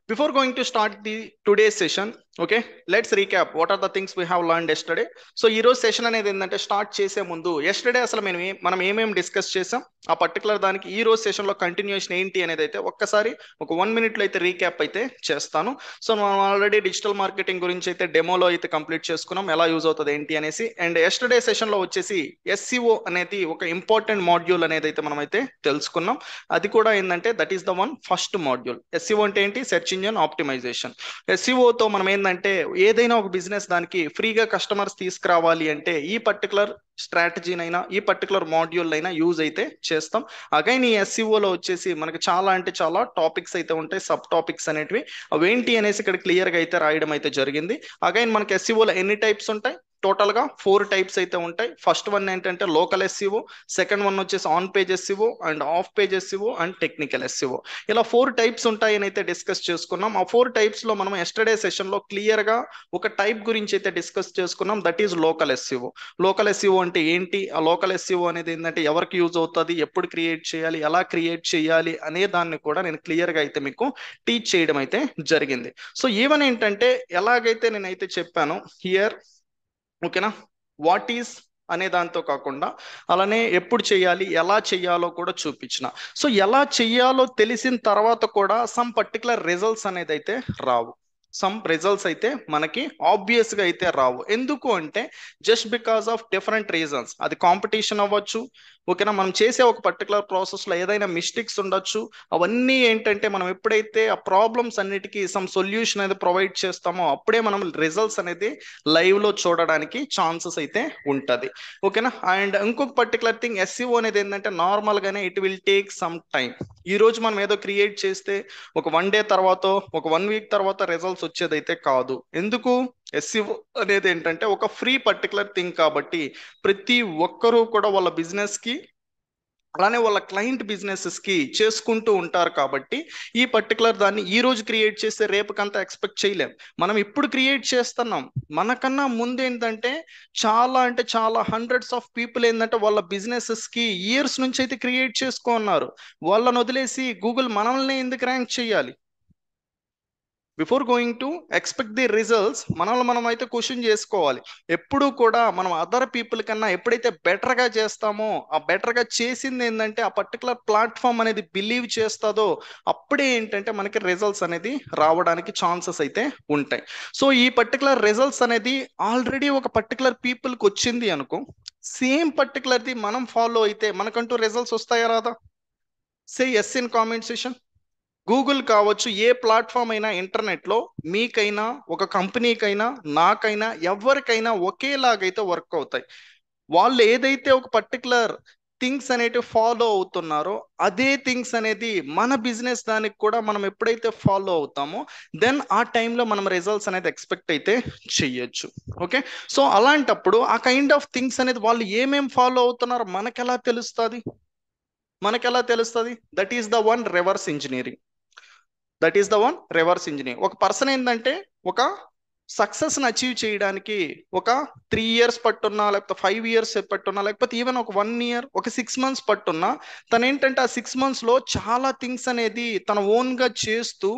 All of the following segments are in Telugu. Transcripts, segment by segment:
Before going to start the today's session, okay, let's recap what are the things we have learned yesterday. So ఈ రోజు సెషన్ అనేది ఏంటంటే స్టార్ట్ చేసే ముందు yesterday అసలు మనం ఏమేమి డిస్కస్ చేసాం, ఆ పర్టికులర్ దానికి ఈ రోజు సెషన్ లో కంటిన్యూషన్ ఏంటి అనేది అయితే ఒక్కసారి ఒక 1 minute లో అయితే రీక్యాప్ అయితే చేస్తాను. సో మనం ఆల్రెడీ డిజిటల్ మార్కెటింగ్ గురించి అయితే డెమోలో అయితే కంప్లీట్ చేసుకున్నాం, ఎలా యూజ్ అవుతుంది ఏంటి అనేసి. అండ్ yesterday సెషన్ లో వచ్చేసి SEO అనేది ఒక ఇంపార్టెంట్ మాడ్యూల్ అనేది అయితే మనం అయితే తెలుసుకున్నాం. అది కూడా ఏంటంటే that is the one first module. SEO అంటే ఏంటి? Search engine optimisation. SEO తో మనం ఏంటంటే ఏదైనా ఒక బిజినెస్ దానికి ఫ్రీగా కస్టమర్స్ తీసుకురావాలి అంటే ఈ పర్టికులర్ స్ట్రాటజీనైనా ఈ పర్టికులర్ మాడ్యూల్ అయినా యూజ్ అయితే చేస్తాం. అగైన్ ఈ SEO లో వచ్చేసి మనకి చాలా అంటే చాలా టాపిక్స్ అయితే ఉంటాయి, సబ్ టాపిక్స్ అనేటివి. అవేంటి అనేసి ఇక్కడ క్లియర్ గా అయితే రాయడం అయితే జరిగింది. అగైన్ మనకి SEO లో ఎన్ని టైప్స్ ఉంటాయి? టోటల్ గా 4 టైప్స్ అయితే ఉంటాయి. ఫస్ట్ వన్ ఏంటంటే లోకల్ SEO, సెకండ్ వన్ వచ్చేసి on page SEO and of page SEO and technical SEO. ఇలా 4 టైప్స్ ఉంటాయని అయితే డిస్కస్ చేసుకున్నాం. ఆ 4 టైప్స్ లో మనం ఎస్టర్డే సెషన్ లో క్లియర్ గా ఒక టైప్ గురించి అయితే డిస్కస్ చేసుకున్నాం, that is local SEO. Local SEO అంటే ఏంటి? ఆ లోకల్ SEO అనేది ఏంటంటే ఎవరికి యూజ్ అవుతుంది, ఎప్పుడు క్రియేట్ చేయాలి, ఎలా క్రియేట్ చేయాలి అనే దాన్ని కూడా నేను క్లియర్ గా అయితే మీకు టీచ్ చేయడం అయితే జరిగింది. సో ఈవెన్ ఏంటంటే ఎలాగైతే నేనైతే చెప్పాను హియర్, ఓకేనా, వాట్ ఈస్ అనే దాంతో కాకుండా అలానే ఎప్పుడు చేయాలి, ఎలా చేయాలో కూడా చూపించిన. సో ఎలా చేయాలో తెలిసిన తర్వాత కూడా సమ్ పర్టికులర్ రిజల్ట్స్ అనేది అయితే రావు. సమ్ రిజల్ట్స్ అయితే మనకి ఆబ్వియస్ గా అయితే రావు. ఎందుకు అంటే just because of different reasons. అది కాంపిటీషన్ అవ్వచ్చు, ఓకేనా, మనం చేసే ఒక పర్టికులర్ ప్రాసెస్ లో ఏదైనా మిస్టేక్స్ ఉండొచ్చు. అవన్నీ ఏంటంటే మనం ఎప్పుడైతే ఆ ప్రాబ్లమ్స్ అన్నిటికీ సమ్ సొల్యూషన్ అనేది ప్రొవైడ్ చేస్తామో అప్పుడే మనం రిజల్ట్స్ అనేది లైవ్ లో చూడడానికి ఛాన్సెస్ అయితే ఉంటది, ఓకేనా. అండ్ ఇంకొక పర్టికులర్ థింగ్, SEO అనేది ఏంటంటే నార్మల్ గానే it will take some time. ఈ రోజు మనం ఏదో క్రియేట్ చేస్తే ఒక 1 day తర్వాత, ఒక 1 week తర్వాత రిజల్ట్స్ వచ్చేదైతే కాదు. ఎందుకు? SEO అనేది ఏంటంటే ఒక ఫ్రీ పర్టికులర్ థింగ్ కాబట్టి ప్రతి ఒక్కరూ కూడా వాళ్ళ బిజినెస్ కి అలానే వాళ్ళ క్లయింట్ బిజినెసెస్ కి చేసుకుంటూ ఉంటారు. కాబట్టి ఈ పర్టికులర్ దాన్ని ఈ రోజు క్రియేట్ చేస్తే రేపుకంతా ఎక్స్పెక్ట్ చేయలేం. మనం ఇప్పుడు క్రియేట్ చేస్తున్నాం, మనకన్నా ముందు ఏంటంటే చాలా అంటే చాలా హండ్రెడ్స్ ఆఫ్ పీపుల్ ఏంటంటే వాళ్ళ బిజినెసెస్ కి ఇయర్స్ నుంచి అయితే క్రియేట్ చేసుకున్నారు. వాళ్ళని వదిలేసి గూగుల్ మనల్ని ఎందుకు ర్యాంక్ చేయాలి? Before going to expect the results మనల్ని మనం అయితే క్వశ్చన్ చేసుకోవాలి. ఎప్పుడు కూడా మనం అదర్ పీపుల్ కన్నా ఎప్పుడైతే బెటర్ గా చేస్తామో, ఆ బెటర్ గా చేసింది ఏంటంటే ఆ పర్టికులర్ ప్లాట్ఫామ్ అనేది బిలీవ్ చేస్తుందో అప్పుడే ఏంటంటే మనకి రిజల్ట్స్ అనేది రావడానికి ఛాన్సెస్ అయితే ఉంటాయి. సో ఈ పర్టికులర్ రిజల్ట్స్ అనేది ఆల్రెడీ ఒక పర్టికులర్ పీపుల్కి వచ్చింది అనుకో, సేమ్ పర్టికులర్ది మనం ఫాలో అయితే మనకంటూ రిజల్ట్స్ వస్తాయా రాదా? Say yes in comment session. Google కావచ్చు, ఏ ప్లాట్ఫామ్ అయినా ఇంటర్నెట్లో మీకైనా ఒక కంపెనీకైనా నాకైనా ఎవరికైనా ఒకేలాగైతే వర్క్ అవుతాయి. వాళ్ళు ఏదైతే ఒక పర్టికులర్ థింగ్స్ అనేటివి ఫాలో అవుతున్నారో అదే థింగ్స్ అనేది మన బిజినెస్ దానికి కూడా మనం ఎప్పుడైతే ఫాలో అవుతామో దెన్ ఆ టైంలో మనం రిజల్ట్స్ అనేది ఎక్స్పెక్ట్ అయితే చెయ్యొచ్చు. ఓకే, సో అలాంటప్పుడు ఆ కైండ్ ఆఫ్ థింగ్స్ అనేది వాళ్ళు ఏమేం ఫాలో అవుతున్నారో మనకెలా తెలుస్తుంది? That is the one reverse engineering. ఒక పర్సన్ ఏంటంటే ఒక సక్సెస్ని అచీవ్ చేయడానికి ఒక 3 years పట్టున్నా, లేకపోతే 5 years పట్టున్నా, లేకపోతే ఈవెన్ ఒక 1 year, ఒక 6 months పట్టున్నా, తను ఏంటంటే ఆ 6 months లో చాలా థింగ్స్ అనేది తన ఓన్గా చేస్తూ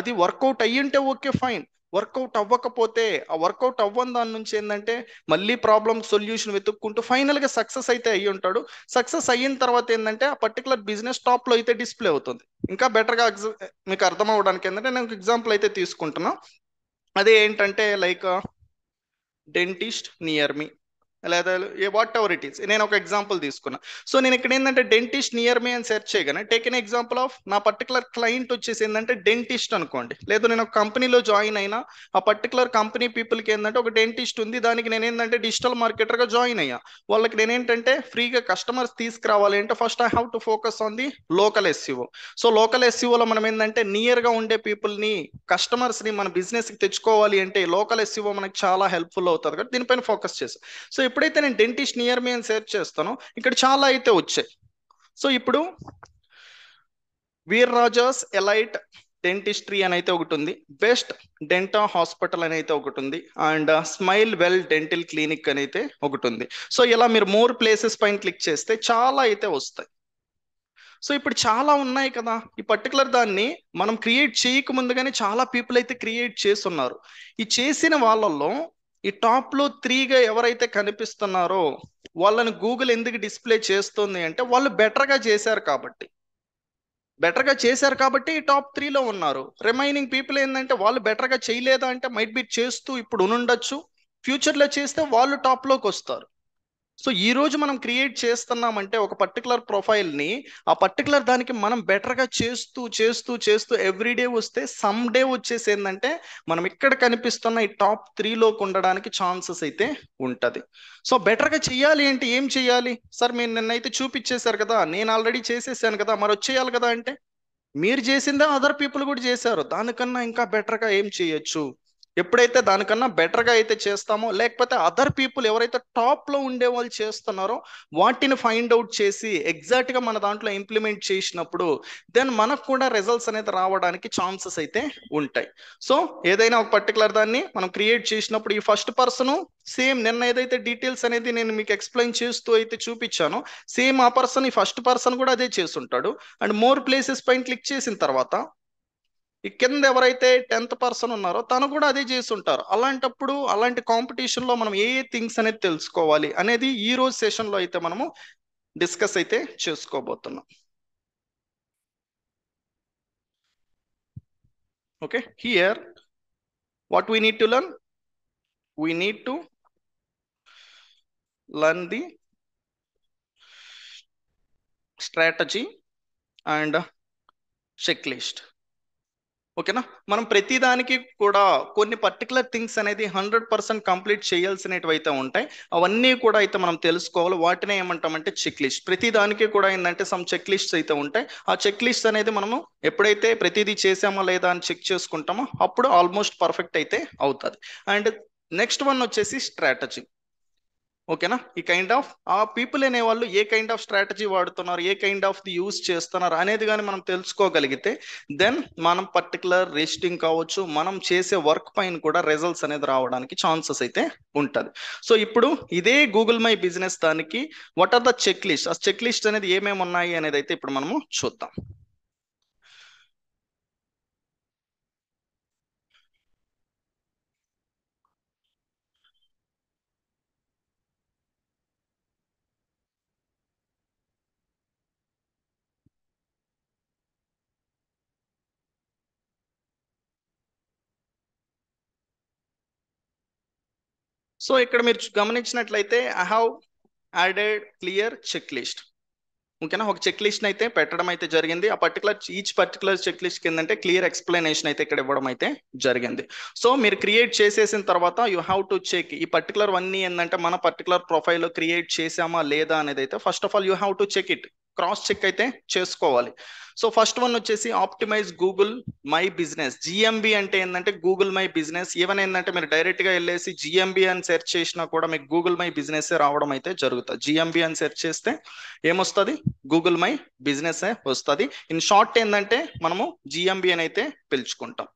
అది వర్కౌట్ అయ్యింటే ఓకే ఫైన్. వర్కౌట్ అవ్వకపోతే ఆ వర్కౌట్ అవ్వని దాని నుంచి ఏంటంటే మళ్ళీ ప్రాబ్లమ్ సొల్యూషన్ వెతుక్కుంటూ ఫైనల్గా సక్సెస్ అయితే అయ్యి ఉంటాడు. సక్సెస్ అయిన తర్వాత ఏంటంటే ఆ పర్టికులర్ బిజినెస్ టాప్లో అయితే డిస్ప్లే అవుతుంది. ఇంకా బెటర్గా మీకు అర్థం అవ్వడానికి ఏంటంటే నేను ఒక ఎగ్జాంపుల్ అయితే తీసుకుంటున్నా. అదే ఏంటంటే లైక్ డెంటిస్ట్ నియర్ మీ, లేదా వాట్ ఎవర్ ఇట్ ఈస్. నేను ఒక ఎగ్జాంపుల్ తీసుకున్నా. సో నేను ఇక్కడ ఏంటంటే డెంటిస్ట్ నియర్ మీ అని సెర్చ్ చేయగానే టేక్ ఎన్ ఎగ్జాంపుల్ ఆఫ్ నా పర్టికులర్ క్లయింట్ వచ్చేసి ఏంటంటే డెంటిస్ట్ అనుకోండి. లేదు నేను ఒక కంపెనీలో జాయిన్ అయినా, ఆ పర్టికులర్ కంపెనీ పీపుల్కి ఏంటంటే ఒక డెంటిస్ట్ ఉంది, దానికి నేను ఏంటంటే డిజిటల్ మార్కెటర్గా జాయిన్ అయ్యా. వాళ్ళకి నేనేంటంటే ఫ్రీగా కస్టమర్స్ తీసుకురావాలి అంటే first I have to focus on the local SEO. So local SEOలో మనం ఏంటంటే నియర్గా ఉండే పీపుల్ని, కస్టమర్స్ని మన బిజినెస్కి తెచ్చుకోవాలి అంటే లోకల్ SEO మనకి చాలా హెల్ప్ఫుల్ అవుతుంది కాబట్టి దీనిపైన ఫోకస్ చేస్తాం. సో ఎప్పుడైతే నేను డెంటిస్ట్ నియర్ మీ అని సెర్చ్ చేస్తానో ఇక్కడ చాలా అయితే వచ్చాయి. సో ఇప్పుడు వీర్ రాజాస్ ఎలైట్ డెంటిస్ట్రీ అని అయితే ఒకటి ఉంది, బెస్ట్ డెంటా హాస్పిటల్ అని అయితే ఒకటి ఉంది, and smile well dental clinic అని అయితే ఒకటి ఉంది. సో ఇలా మీరు మోర్ ప్లేసెస్ పైన క్లిక్ చేస్తే చాలా అయితే వస్తాయి. సో ఇప్పుడు చాలా ఉన్నాయి కదా, ఈ పర్టికులర్ దాన్ని మనం క్రియేట్ చేయక ముందుగానే చాలా పీపుల్ అయితే క్రియేట్ చేస్తున్నారు. ఈ చేసిన వాళ్ళల్లో ఈ టాప్ లో 3గా ఎవరైతే కనిపిస్తున్నారో వాళ్ళని గూగుల్ ఎందుకు డిస్ప్లే చేస్తుంది అంటే వాళ్ళు బెటర్గా చేశారు కాబట్టి. ఈ టాప్ 3లో ఉన్నారు. రిమైనింగ్ పీపుల్ ఏంటంటే వాళ్ళు బెటర్గా చేయలేదా అంటే మైట్ బి చేస్తూ ఇప్పుడు ఉండొచ్చు, ఫ్యూచర్లో చేస్తే వాళ్ళు టాప్లోకి వస్తారు. సో ఈ రోజు మనం క్రియేట్ చేస్తున్నామంటే ఒక పర్టికులర్ ప్రొఫైల్ని, ఆ పర్టికులర్ దానికి మనం బెటర్గా చేస్తూ చేస్తూ చేస్తూ ఎవ్రీడే వస్తే సమ్ డే వచ్చేసి ఏంటంటే మనం ఇక్కడ కనిపిస్తున్న ఈ టాప్ 3లోకి ఉండడానికి ఛాన్సెస్ అయితే ఉంటుంది. సో బెటర్గా చెయ్యాలి అంటే ఏం చెయ్యాలి సార్? మీరు నిన్నైతే చూపించేశారు కదా, నేను ఆల్రెడీ చేసేసాను కదా, మరి వచ్చేయాలి కదా అంటే మీరు చేసిందే అదర్ పీపుల్ కూడా చేశారు, దానికన్నా ఇంకా బెటర్గా ఏం చేయొచ్చు? ఎప్పుడైతే దానికన్నా బెటర్గా అయితే చేస్తామో, లేకపోతే అదర్ పీపుల్ ఎవరైతే టాప్లో ఉండే వాళ్ళు చేస్తున్నారో వాటిని ఫైండ్ అవుట్ చేసి ఎగ్జాక్ట్గా మన దాంట్లో ఇంప్లిమెంట్ చేసినప్పుడు దెన్ మనకు కూడా రిజల్ట్స్ అనేది రావడానికి ఛాన్సెస్ అయితే ఉంటాయి. సో ఏదైనా ఒక పర్టికులర్ దాన్ని మనం క్రియేట్ చేసినప్పుడు ఈ ఫస్ట్ పర్సన్ సేమ్ నిన్న ఏదైతే డీటెయిల్స్ అనేది నేను మీకు ఎక్స్ప్లెయిన్ చేస్తూ అయితే చూపించానో సేమ్ ఆ పర్సన్, ఈ ఫస్ట్ పర్సన్ కూడా అదే చేస్తుంటాడు. అండ్ మోర్ ప్లేసెస్ పైన క్లిక్ చేసిన తర్వాత ఈ కింద ఎవరైతే 10th పర్సన్ ఉన్నారో తను కూడా అదే చేస్తుంటారు. అలాంటప్పుడు అలాంటి కాంపిటీషన్లో మనం ఏ థింగ్స్ అనేది తెలుసుకోవాలి అనేది ఈ రోజు సెషన్లో అయితే మనము డిస్కస్ అయితే చేసుకోబోతున్నాం. Okay, here what we need to learn, we need to learn the strategy and check list. ఓకేనా, మనం ప్రతిదానికి కూడా కొన్ని పర్టికులర్ థింగ్స్ అనేది 100% కంప్లీట్ చేయాల్సినవి అయితే ఉంటాయి. అవన్నీ కూడా అయితే మనం తెలుసుకోవాలి. వాటినే ఏమంటామంటే చెక్ లిస్ట్. ప్రతి దానికి కూడా ఏంటంటే సమ్ చెక్ లిస్ట్స్ అయితే ఉంటాయి. ఆ చెక్ లిస్ట్ అనేది మనము ఎప్పుడైతే ప్రతిదీ చేసామా లేదా అని చెక్ చేసుకుంటామో అప్పుడు ఆల్మోస్ట్ పర్ఫెక్ట్ అయితే అవుతుంది. అండ్ నెక్స్ట్ వన్ వచ్చేసి స్ట్రాటజీ. ఓకేనా, ఈ కైండ్ ఆఫ్ ఆ పీపుల్ అనే వాళ్ళు ఏ కైండ్ ఆఫ్ స్ట్రాటజీ వాడుతున్నారు, ఏ కైండ్ ఆఫ్ ది యూజ్ చేస్తున్నారు అనేది కానీ మనం తెలుసుకోగలిగితే దెన్ మనం పర్టికులర్ రిజిస్టింగ్ కావచ్చు, మనం చేసే వర్క్ పైన కూడా రిజల్ట్స్ అనేది రావడానికి ఛాన్సెస్ అయితే ఉంటుంది. సో ఇప్పుడు ఇదే గూగుల్ మై బిజినెస్ దానికి what are the check list, ఆ చెక్ లిస్ట్ అనేది ఏమేమి ఉన్నాయి అనేది అయితే ఇప్పుడు మనము చూద్దాం. సో ఇక్కడ మీరు గమనించినట్లయితే I have added clear check list. ఓకేనా, ఒక చెక్ లిస్ట్ అయితే పెట్టడం అయితే జరిగింది. ఆ ఈచ్ పర్టికులర్ చెక్ లిస్ట్ కిందంటే క్లియర్ ఎక్స్ప్లెనేషన్ అయితే ఇక్కడ ఇవ్వడం అయితే జరిగింది. సో మీరు క్రియేట్ చేసేసిన తర్వాత యూ హ్యావ్ టు చెక్ ఈ పర్టికులర్ వన్నీ ఏంటంటే మన పర్టికులర్ ప్రొఫైల్లో క్రియేట్ చేసామా లేదా అనేది అయితే first of all you have to check it, cross check అయితే చేసుకోవాలి. సో ఫస్ట్ వన్ వచ్చేసి optimize Google my business. GMB అంటే ఏంటంటే గూగుల్ మై బిజినెస్. ఈవెన్ ఏంటంటే మీరు డైరెక్ట్గా వెళ్ళేసి జిఎంబి అని సెర్చ్ చేసినా కూడా మీకు గూగుల్ మై బిజినెస్ రావడం అయితే జరుగుతుంది. జిఎంబి అని సెర్చ్ చేస్తే ఏమొస్తుంది, గూగుల్ మై బిజినెస్ వస్తుంది. ఇన్ షార్ట్ ఏంటంటే మనము జిఎంబి అని అయితే పిలుచుకుంటాం.